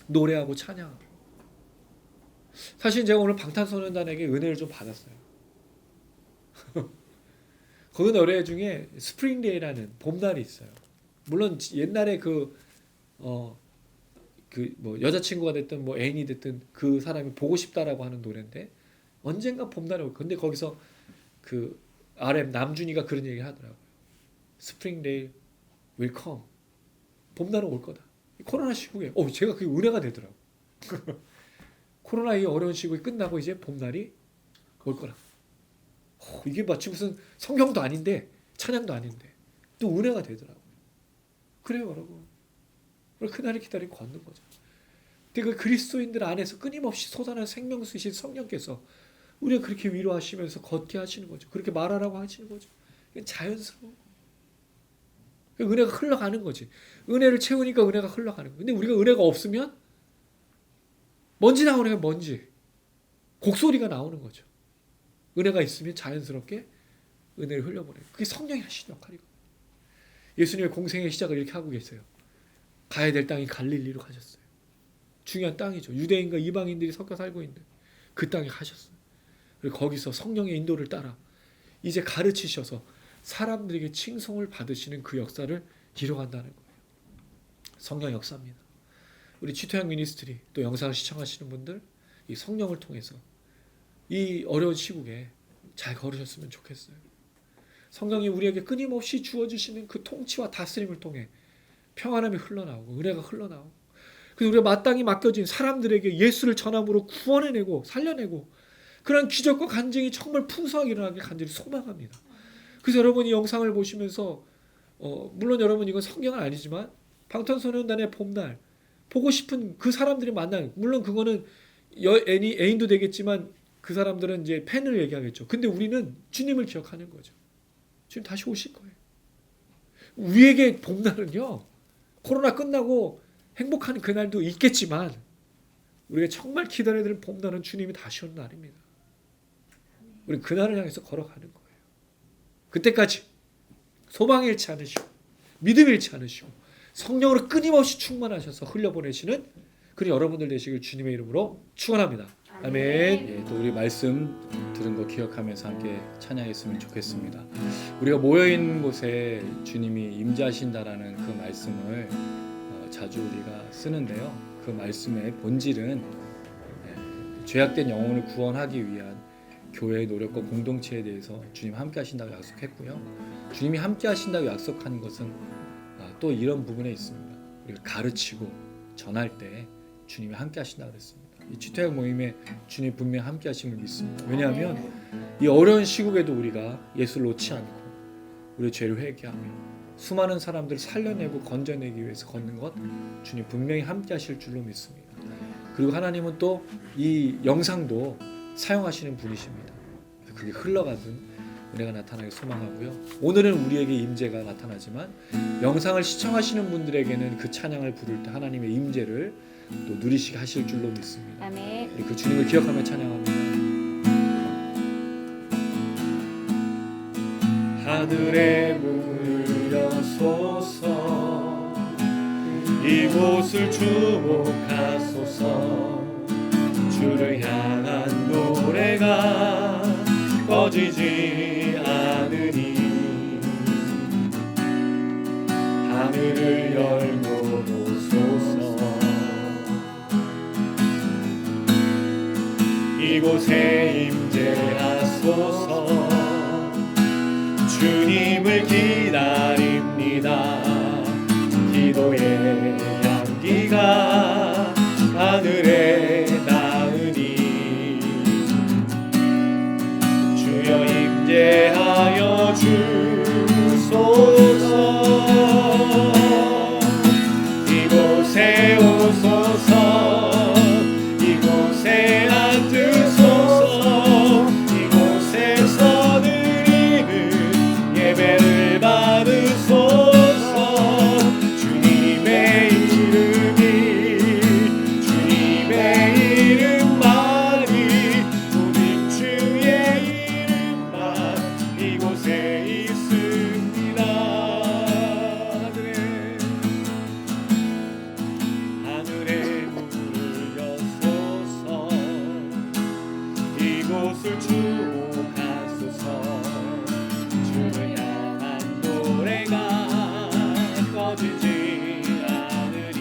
노래하고 찬양하고. 사실 제가 오늘 방탄소년단에게 은혜를 좀 받았어요. 거기 노래 중에 스프링데이라는 봄날이 있어요. 물론 옛날에 뭐 여자친구가 됐든 뭐 애인이 됐든 그 사람이 보고 싶다라고 하는 노래인데 언젠가 봄날이 올. 근데 거기서 그 RM 남준이가 그런 얘기를 하더라고요. Spring day will come. 봄날은 올 거다. 코로나 시국에 제가 그게 은혜가 되더라고. 코로나 이 어려운 시국이 끝나고 이제 봄날이 올 거라. 이게 마치 무슨 성경도 아닌데 찬양도 아닌데 또 은혜가 되더라고요. 그래요, 여러분. 그날을 기다리고 걷는 거죠. 근데 그 그리스도인들 안에서 끊임없이 솟아나는 생명수이신 성령께서 우리가 그렇게 위로하시면서 걷게 하시는 거죠. 그렇게 말하라고 하시는 거죠. 이건 자연스러워. 은혜가 흘러가는 거지. 은혜를 채우니까 은혜가 흘러가는 거예요. 근데 우리가 은혜가 없으면 먼지 나오는 게 먼지. 곡소리가 나오는 거죠. 은혜가 있으면 자연스럽게 은혜를 흘려보내요. 그게 성령이 하시는 역할이거든요. 예수님의 공생의 시작을 이렇게 하고 계세요. 가야 될 땅이 갈릴리로 가셨어요. 중요한 땅이죠. 유대인과 이방인들이 섞여 살고 있는 그 땅에 가셨어요. 그리고 거기서 성령의 인도를 따라 이제 가르치셔서 사람들에게 칭송을 받으시는 그 역사를 이뤄간다는 거예요. 성령 역사입니다. 우리 치토양 미니스트리 또 영상을 시청하시는 분들 이 성령을 통해서 이 어려운 시국에 잘 걸으셨으면 좋겠어요. 성령이 우리에게 끊임없이 주어주시는 그 통치와 다스림을 통해 평안함이 흘러나오고 은혜가 흘러나오고 그래서 우리가 마땅히 맡겨진 사람들에게 예수를 전함으로 구원해내고 살려내고 그런 기적과 간증이 정말 풍성하게 일어나길 간절히 소망합니다. 그래서 여러분이 영상을 보시면서 물론 여러분 이건 성경은 아니지만 방탄소년단의 봄날 보고 싶은 그 사람들이 만나는 물론 그거는 애인도 되겠지만 그 사람들은 이제 팬을 얘기하겠죠. 근데 우리는 주님을 기억하는 거죠. 주님 다시 오실 거예요. 우리에게 봄날은요. 코로나 끝나고 행복한 그날도 있겠지만 우리가 정말 기다려야 되는 봄날은 주님이 다시 오는 날입니다. 우리 그날을 향해서 걸어가는 거예요. 그때까지 소망 잃지 않으시고 믿음 잃지 않으시고 성령으로 끊임없이 충만하셔서 흘려보내시는 그런 여러분들 되시길 주님의 이름으로 축원합니다. 아멘. 예, 또 우리 말씀 들은 거 기억하면서 함께 찬양했으면 좋겠습니다. 우리가 모여있는 곳에 주님이 임재하신다라는 그 말씀을 자주 우리가 쓰는데요. 그 말씀의 본질은 죄악된 영혼을 구원하기 위한 교회의 노력과 공동체에 대해서 주님 함께 하신다고 약속했고요. 주님이 함께 하신다고 약속한 것은 또 이런 부분에 있습니다. 우리가 가르치고 전할 때 주님이 함께 하신다고 그랬습니다. 이 치토양 모임에 주님 분명 함께 하심을 믿습니다. 왜냐하면 이 어려운 시국에도 우리가 예수를 놓지 않고 우리의 죄를 회개하며 수많은 사람들을 살려내고 건져내기 위해서 걷는 것 주님 분명히 함께 하실 줄로 믿습니다. 그리고 하나님은 또 이 영상도 사용하시는 분이십니다. 그게 흘러가든 은혜가 나타나길 소망하고요. 오늘은 우리에게 임재가 나타나지만 영상을 시청하시는 분들에게는 그 찬양을 부를 때 하나님의 임재를 또 누리시게 하실 줄로 믿습니다. 아멘. 우리 그 주님을 기억하며 찬양합니다. 하늘의 문을 여소서, 이곳을 주목하소서. 주를 향한 노래가 꺼지지 않으니 하늘을 열고 보소서. 이곳에 임재하소서. 주님을 기다립니다. 기도의 향기가 하늘에 닿으니 주여 임재하여 주소서. 이곳에 오소서. 이곳에 앉으소서. 이곳에서 드리는 예배를 받으소서. 주님의 이름이, 주님의 이름만이, 오직 주의 이름만 이곳에 있습니다. 하늘의 문을 여소서. 이곳을 주목하소서. 주를 향한 노래가 꺼지지 않으니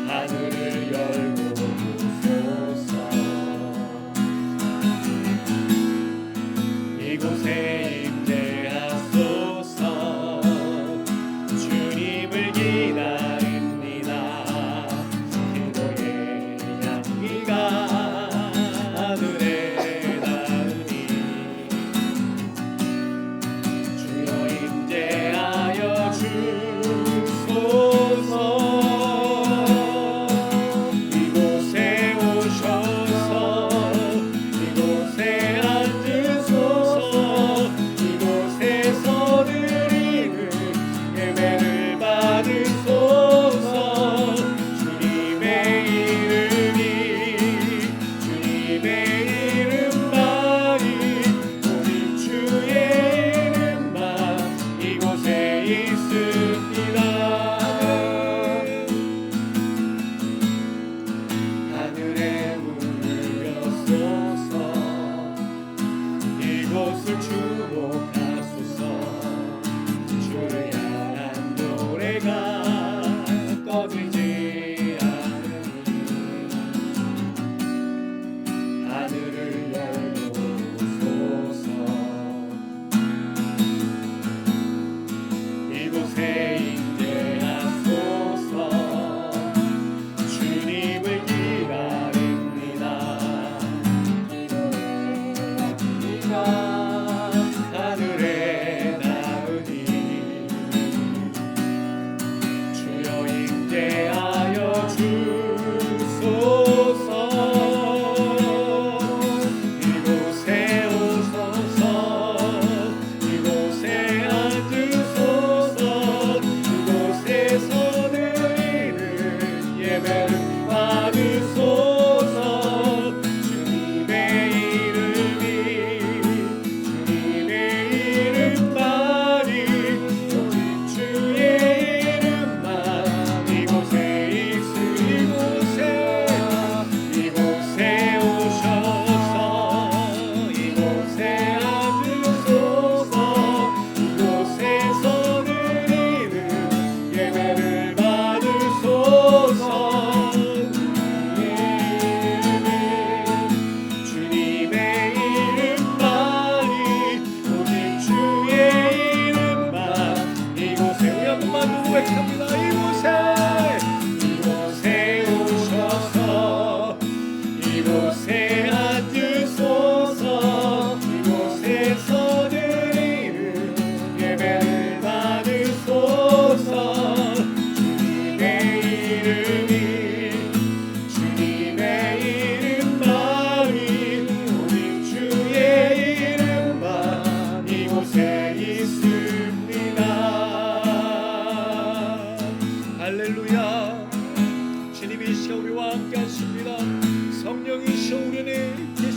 하늘을 열고 보소서. 이곳에 임재하소서. 주님을 기다립니다. 기도의 향기가 하늘에 닿으니 주여 임재하여 주소서.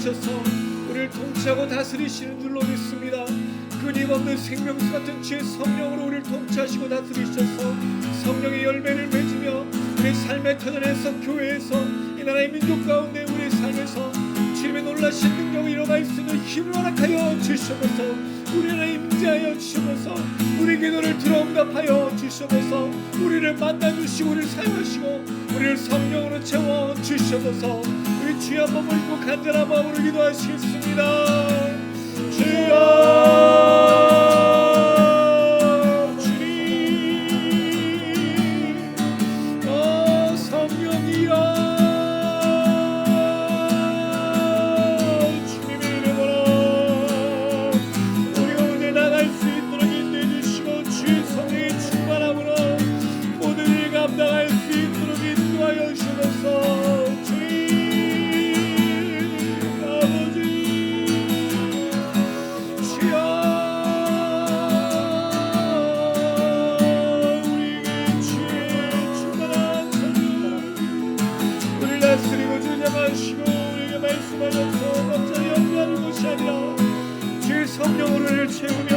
주셔서 우리를 통치하고 다스리시는 줄로 믿습니다. 끊임없는 생명수 같은 주의 성령으로 우리를 통치하시고 다스리셔서 성령의 열매를 맺으며 우리 삶의 터전에서 교회에서 이 나라의 민족 가운데 우리의 삶에서 주님의 놀라신 능력을 일어날 수 있는 힘을 허락하여 주시옵소서. 우리 안에 임재하여 주시옵소서. 우리 기도를 들어응답하여 주시옵소서. 우리를 만나주시고 우리를 사용하시고 우리를 성령으로 채워 주시옵소서. 우리 주의 한 몸을 입고 간절한 마음으로 기도하시겠습니다. 주여 주님 성령이여 주님의 이름으로 우리 가운데 나갈 수 있도록 인도해 주시고 주의 성령의 충만함으로 모든 일 감당할 수 있도록 인도하여 주셔서 주님 아버지 주여 우리에게 주의 충만한 성령 우리를 다스리고 주장하시고 우리에게 말씀하셔서 갑자기 연구하는 것이 아니라 주의 성령으로 우리를 채우며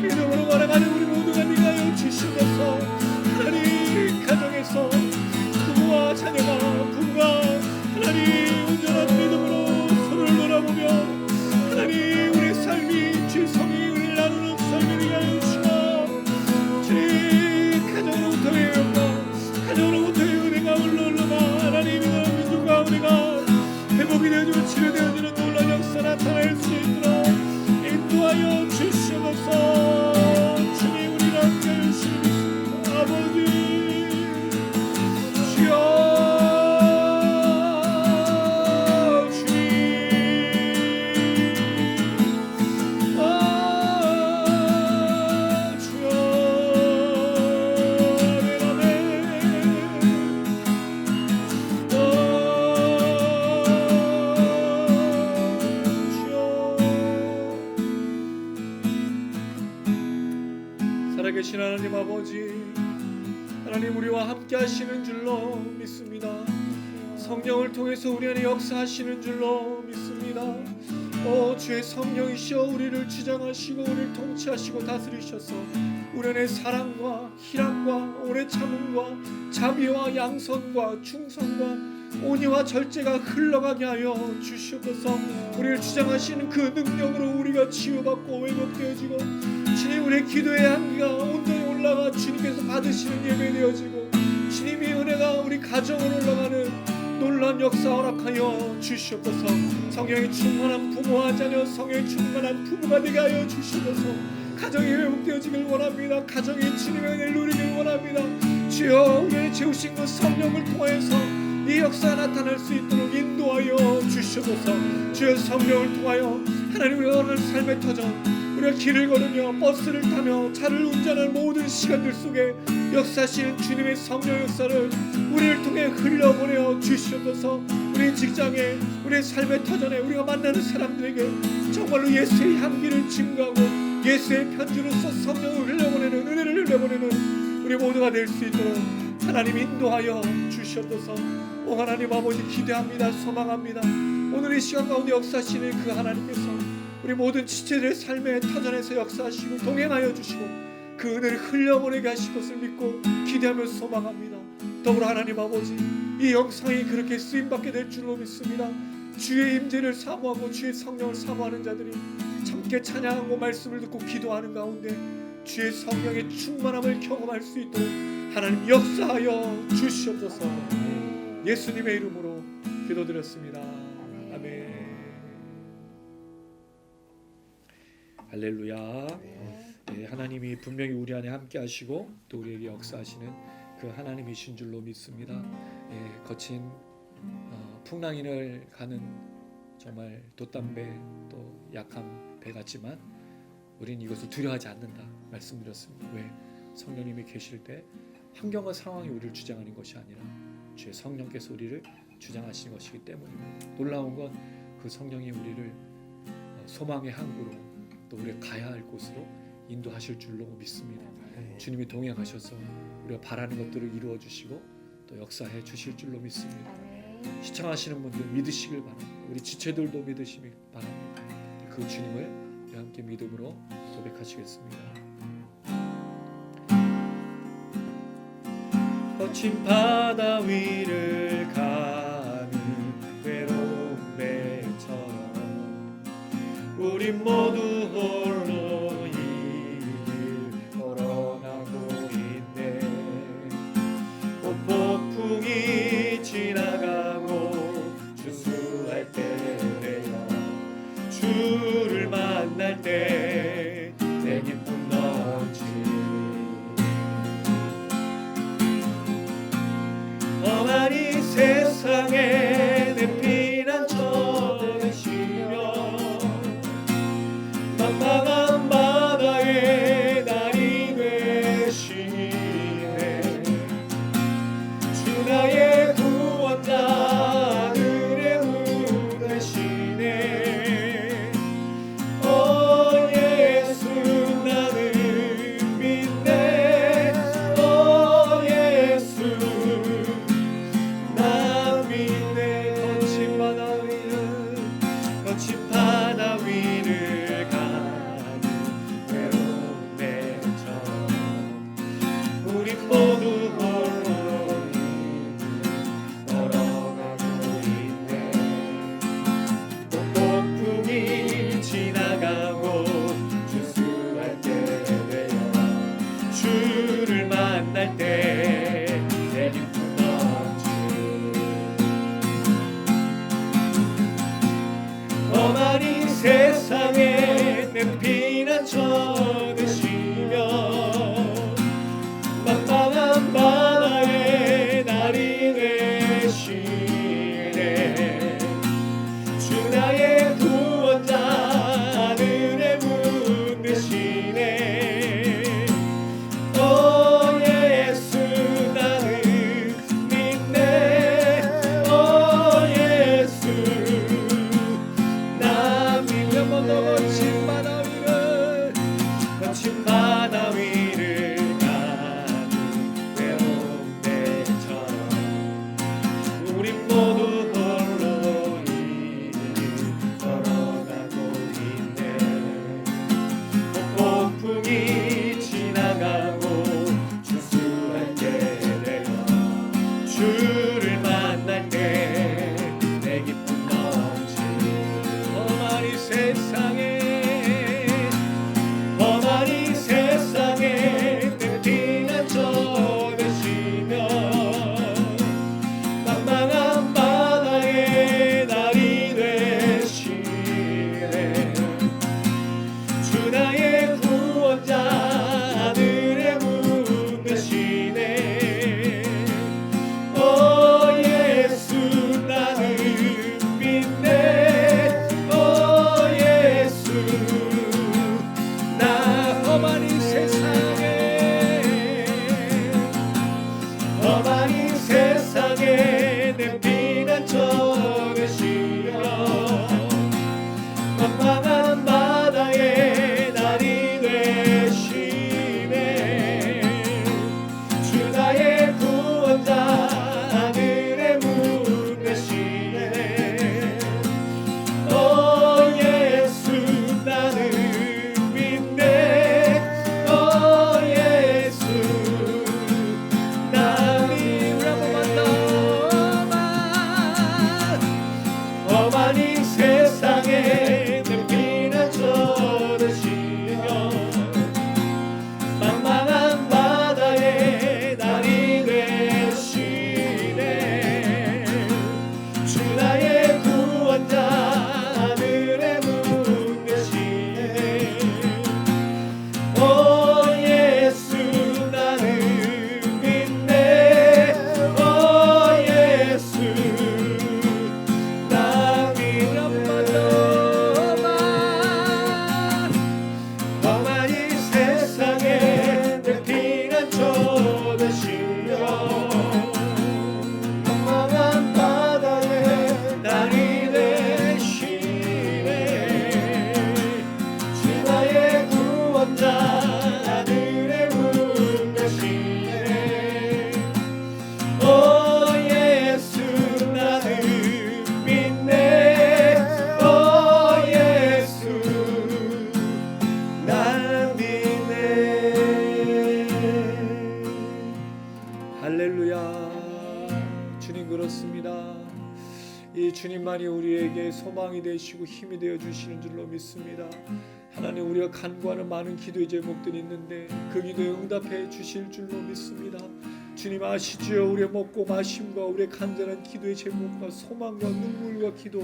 믿음으로 걸어가는 우리 모두가 믿어요 주시옵소서. 하나님 가정에서 부부와 자녀가 부부가 하나님 온전한 믿음으로 서로를 돌아보며 하나님 우리의 삶이 주의 성이 우리를 나누는 삶이 되게 하여 주시고 주님 가정으로부터의 영광 가정으로부터의 은혜가 흘러올라가 하나님의 민족 가운데가 회복이 되어지고 치료되어지는 놀라운 역사 나타날 수 있도록 인도하여 주시옵소서. 주님 우리를 함께하여 주시옵소서. 아버지 주여 주님 주여 아멘 살아계신 하나님 아버지 하나님 우리와 함께 하시는 줄로 믿습니다. 성령을 통해서 우리 안에 역사하시는 줄로 믿습니다. 주의 성령이시여 우리를 주장하시고 우리를 통치하시고 다스리셔서 우리 안에 사랑과 희락과 오래 참음과 자비와 양선과 충성과 온유와 절제가 흘러가게 하여 주시옵소서. 우리를 주장하시는 그 능력으로 우리가 치유받고 회복되어지고 주님 우리의 기도의 향기가 온전히 올라가 주님께서 받으시는 예배 되어지고 주님의 은혜가 우리 가정으로 올라가는 놀라운 역사 허락하여 주시옵소서. 성령의 충만한 부모와 자녀 성령의 충만한 부부가 되게 하여 주시옵소서. 가정이 회복되어지길 원합니다. 가정이 주님의 은혜를 누리길 원합니다. 주여 우리를 채우신 그 성령을 통해서 이 역사가 나타날 수 있도록 인도하여 주시옵소서. 주여 성령을 통하여 하나님 우리가 오늘 삶의 터전 우리가 길을 걸으며 버스를 타며 차를 운전하는 모든 시간들 속에 역사하시는 주님의 성령 역사를 우리를 통해 흘려보내어 주시옵소서. 우리 직장에 우리의 삶의 터전에 우리가 만나는 사람들에게 정말로 예수의 향기를 증거하고 예수의 편지로서 성령을 흘려보내는 은혜를 흘려보내는 우리 모두가 될 수 있도록 하나님 인도하여 주시옵소서. 오 하나님 아버지 기대합니다. 소망합니다. 오늘 이 시간 가운데 역사하시는 그 하나님께서 우리 모든 지체들의 삶의 터전에서 역사하시고 동행하여 주시고 그 은혜를 흘려보내게 하실 것을 믿고 기대하며 소망합니다. 더불어 하나님 아버지 이 영상이 그렇게 쓰임받게 될 줄로 믿습니다. 주의 임재를 사모하고 주의 성령을 사모하는 자들이 함께 찬양하고 말씀을 듣고 기도하는 가운데 주의 성령의 충만함을 경험할 수 있도록 하나님 역사하여 주시옵소서. 예수님의 이름으로 기도드렸습니다. 아멘. 할렐루야. 하나님이 분명히 우리 안에 함께 하시고 또 우리에게 역사하시는 그 하나님이신 줄로 믿습니다. 거친 풍랑인을 가는 정말 돛담배 또 약한 배 같지만 우리는 이것을 두려워하지 않는다 말씀드렸습니다. 왜? 성령님이 계실 때 환경과 상황이 우리를 주장하는 것이 아니라 주의 성령께서 우리를 주장하시는 것이기 때문입니다. 놀라운 건 그 성령이 우리를 소망의 항구로 또 우리가 가야 할 곳으로 인도하실 줄로 믿습니다. 주님이 동행하셔서 우리가 바라는 것들을 이루어 주시고 또 역사해 주실 줄로 믿습니다. 시청하시는 분들 믿으시길 바랍니다. 우리 지체들도 믿으시길 바랍니다. 그 주님을 우리 함께 믿음으로 고백하시겠습니다. 거친 바다 위를 가는 외로운 배처럼 우리 모두 홀로 이 길 걸어가고 있네. 폭풍이 지나가고 주수할 때래요. 주를 만날 때 내 기쁨 넘치니 험하니 세상에 내 피난처 되시며 만만한 바다에 날이 되시네. 주 나의 구원자 하늘의 문 되시네. 오 예수 나는 믿네. 오 예수 나 믿네. 거친 바다 위를 가는 외로운 배처럼 우리 모두 홀로 걸어가고 있네. 폭풍이 지나가고 주수할 때래요. 주를 만날 때 내 기쁨 넘치니 험하니 세상에 내 피난처 되시며 만만한 바다에 날이 되시네. 주 나의 구원자 하늘의 문 되시네. 오 예수 나는 믿네. 오 예수 나 믿는 번도 거친 바다 위를 가는 외로운 배처럼 우리 모두 홀로 이 길 걸어가고 있네. 폭풍이 지나가고 주수할 때래요. 주를 만날 때 내 기쁨 넘치니 험하니 세상에 내 피난처 되시며 만만한 바다에 날이 되시네. 주 나의 구원자 하늘의 문 되시네. 오 주님 그렇습니다. 이 주님만이 우리에게 소망이 되시고 힘이 되어 주시는 줄로 믿습니다. 하나님, 우리가 간구하는 많은 기도의 제목들이 있는데 그 기도에 응답해 주실 줄로 믿습니다. 주님 아시지요? 우리의 먹고 마심과 우리의 간절한 기도의 제목과 소망과 눈물과 기도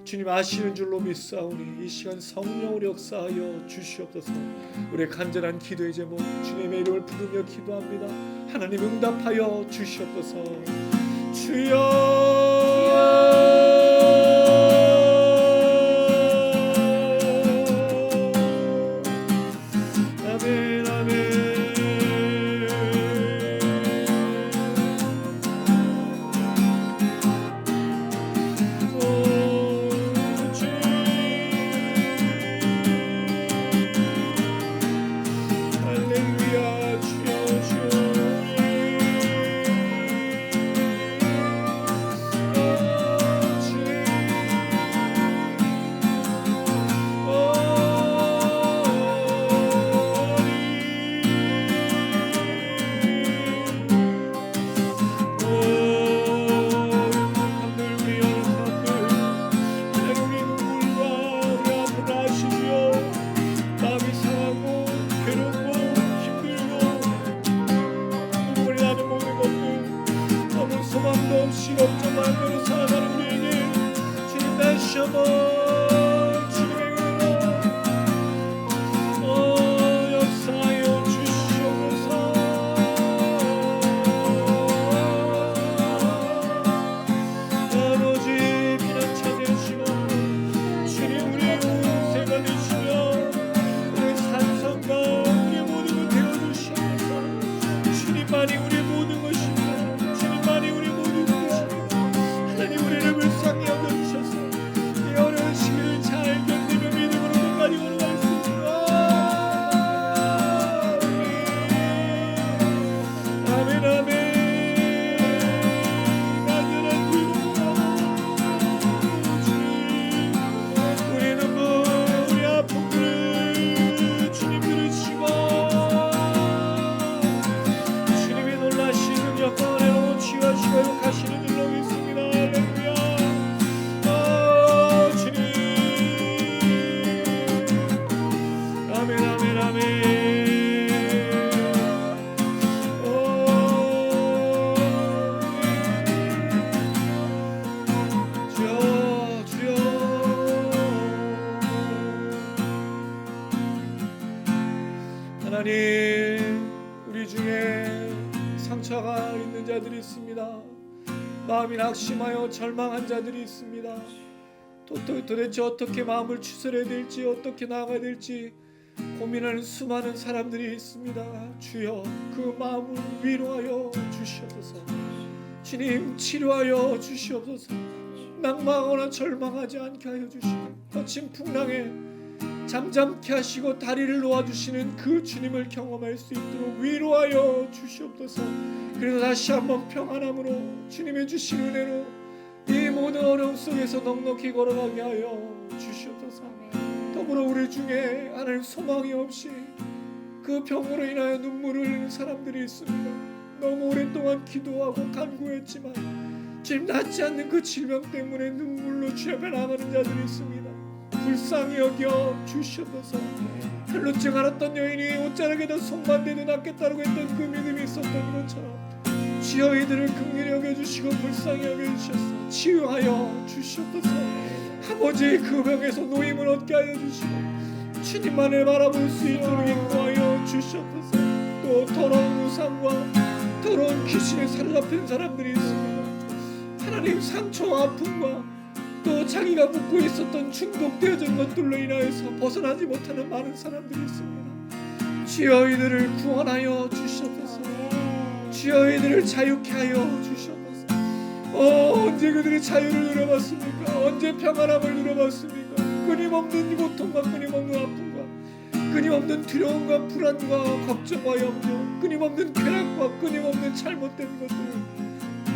주님 아시는 줄로 믿사오니 이 시간 성령으로 역사하여 주시옵소서. 우리의 간절한 기도의 제목 주님의 이름을 부르며 기도합니다. 하나님 응답하여 주시옵소서. 주여 아멘 아멘. 할렐루야 주여 소망도 없이 걱정만으로 살아가는 우리에게 주님 다시 한번 주님의 은혜로 역사하여 주시옵소서. 아버지 피난처 되시고 주님 우리의 구세가 되시며 우리의 산성과 우리의 모든 것 되어주시옵소서. 주님만이 우리의 모든 것입니다. 주님만이 우리 모든 것입니다. 하나님 우리를 불쌍히 여겨주셔서 이 어려운 시기를 잘 견디며 믿음으로 끝까지 걸어갈 수 있도록 아멘 아멘. 간절한 기도 우리 눈물 우리 아픔들을 주님 들으시고 주님의 놀라신 능력과 은혜로 치유하시고 가시는 줄로 믿습니다. 할렐루야. 주님 아멘 아멘 아멘. 주여 주여. 하나님 우리 중에 상처가 있는 자들이 있습니다. 마음이 낙심하여 절망한 자들이 있습니다. 도대체 어떻게 마음을 추스려야 될지 어떻게 나아가야 될지 고민하는 수많은 사람들이 있습니다. 주여 그 마음을 위로하여 주시옵소서. 주님 치료하여 주시옵소서. 낭망하거나 절망하지 않게 하여 주시고 거친 풍랑에 잠잠케 하시고 다리를 놓아주시는 그 주님을 경험할 수 있도록 위로하여 주시옵소서. 그래서 다시 한번 평안함으로 주님의 주신 은혜로 이 모든 어려움 속에서 넉넉히 걸어가게 하여 주시옵소서. 더불어 우리 중에 하나님 소망이 없이 그 병으로 인하여 눈물을 흘리는 사람들이 있습니다. 너무 오랫동안 기도하고 간구했지만 지금 낫지 않는 그 질병 때문에 눈물로 주 앞에 나가는 자들이 있습니다. 불쌍히 여겨 주시옵소서. 혈루증 앓았던 여인이 옷자락에다 손만 대도 낫겠다고 했던 그 믿음이 있었던 것처럼 주여 이들을 긍휼히 여겨주시고 불쌍히 여겨주셔서 치유하여 주시옵소서. 아버지의 그 병에서 노임을 얻게 하여 주시고 주님만을 바라볼 수 있도록 인도하여 주시옵소서. 또 더러운 우상과 더러운 귀신에 사로잡힌 사람들이 있습니다. 하나님 상처와 아픔과 또 자기가 묻고 있었던 중독되어진 것들로 인하여서 벗어나지 못하는 많은 사람들이 있습니다. 주여 이들을 구원하여 주시옵소서. 주여 이들을 자유케 하여 주시옵소서. 언제 그들의 자유를 누려봤습니까? 언제 평안함을 누려봤습니까? 끊임없는 고통과 끊임없는 아픔과 끊임없는 두려움과 불안과 걱정과 염려, 끊임없는 쾌락과 끊임없는 잘못된 것들을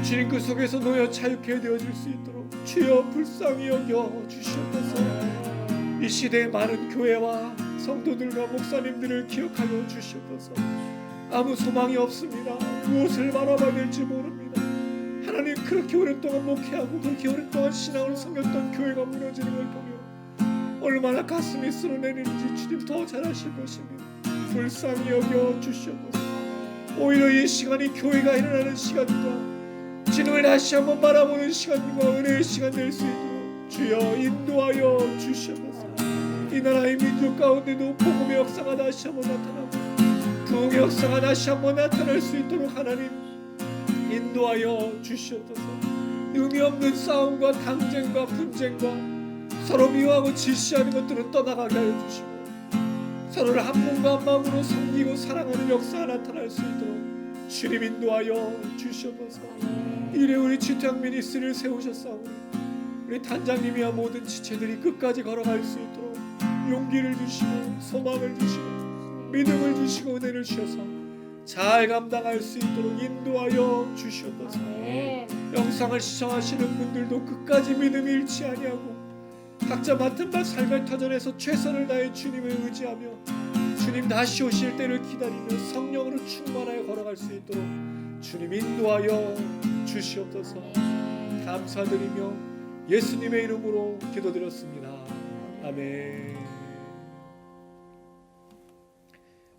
주님 그 속에서 놓여 자유케 되어질 수 있도록 주여 불쌍히 여겨 주시옵소서. 이 시대의 많은 교회와 성도들과 목사님들을 기억하여 주시옵소서. 아무 소망이 없습니다. 무엇을 바라봐야 될지 모릅니다. 하나님 그렇게 오랫동안 목회하고 그렇게 오랫동안 신앙을 섬겼던 교회가 무너지는 걸 보며 얼마나 가슴이 쓸어내리는지 주님 더 잘 아실 것이며 불쌍히 여겨 주시옵소서. 오히려 이 시간이 교회가 일어나는 시간과 주님을 다시 한번 바라보는 시간과 은혜의 시간 될 수 있도록 주여 인도하여 주시옵소서. 이 나라의 민족 가운데도 복음의 역사가 다시 한번 나타나고 부흥의 역사가 다시 한번 나타날 수 있도록 하나님 인도하여 주시옵소서. 의미 없는 싸움과 당쟁과 분쟁과 서로 미워하고 질시하는 것들은 떠나가게 하여 주시고 서로를 한 몸과 한 마음으로 섬기고 사랑하는 역사가 나타날 수 있도록 주님 인도하여 주시옵소서. 이래 우리 지토양 미니스트리를 세우셨사오니 우리 단장님이야 모든 지체들이 끝까지 걸어갈 수 있도록 용기를 주시고 소망을 주시고 믿음을 주시고 은혜를 주셔서 잘 감당할 수 있도록 인도하여 주시옵소서. 영상을 시청하시는 분들도 끝까지 믿음이 잃지 아니하고 각자 맡은 바 삶의 터전에서 최선을 다해 주님을 의지하며 주님 다시 오실 때를 기다리며 성령으로 충만하여 걸어갈 수 있도록 주님 인도하여 주시옵소서. 감사드리며 예수님의 이름으로 기도드렸습니다. 아멘.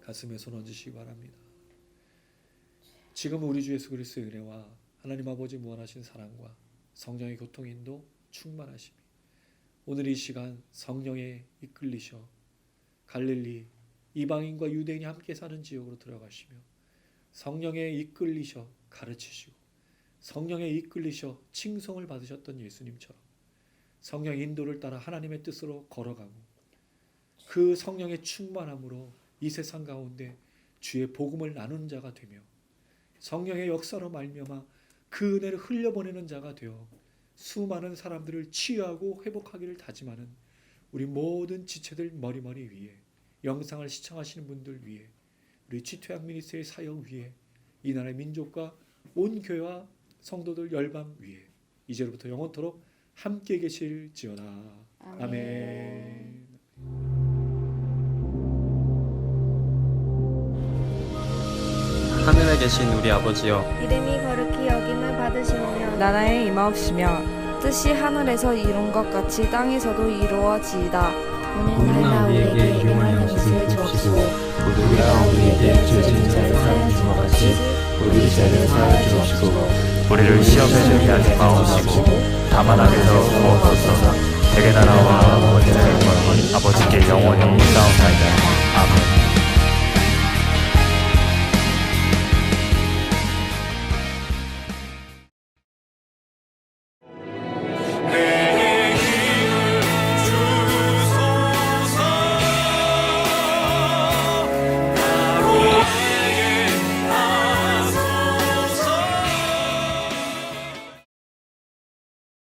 가슴에 손 얹으시기 바랍니다. 지금 우리 주 예수 그리스도의 은혜와 하나님 아버지 무한하신 사랑과 성령의 교통인도 충만하심이 오늘 이 시간 성령에 이끌리셔 갈릴리 이방인과 유대인이 함께 사는 지역으로 들어가시며 성령에 이끌리셔 가르치시고 성령에 이끌리셔 칭송을 받으셨던 예수님처럼 성령의 인도를 따라 하나님의 뜻으로 걸어가고 그 성령의 충만함으로 이 세상 가운데 주의 복음을 나누는 자가 되며 성령의 역사로 말미암아 그 은혜를 흘려보내는 자가 되어 수많은 사람들을 치유하고 회복하기를 다짐하는 우리 모든 지체들 머리머리 위에 영상을 시청하시는 분들 위에 우리 지토양 미니스트리의 사역 위에 이 나라의 민족과 온 교회와 성도들 열방 위에 이제로부터 영원토록 함께 계실지어다. 아멘. 하늘에 계신 우리 아버지여 이름이 거룩히 여김을 받으시오며 나라에 임하옵시며 뜻이 하늘에서 이룬 것 같이 땅에서도 이루어지이다. 오늘날 우리에게 일용할 것을 주옵시고 우리가 우리에게 죄 지은 자를 사하여 준 것 같이 우리 죄를 사하여 주옵시고 우리를 시험에 들게 하지 마옵시고 다만 악에서 구하옵소서. 대개 나라와 권세와 아버지께 영원히 싸움나이다. 아멘.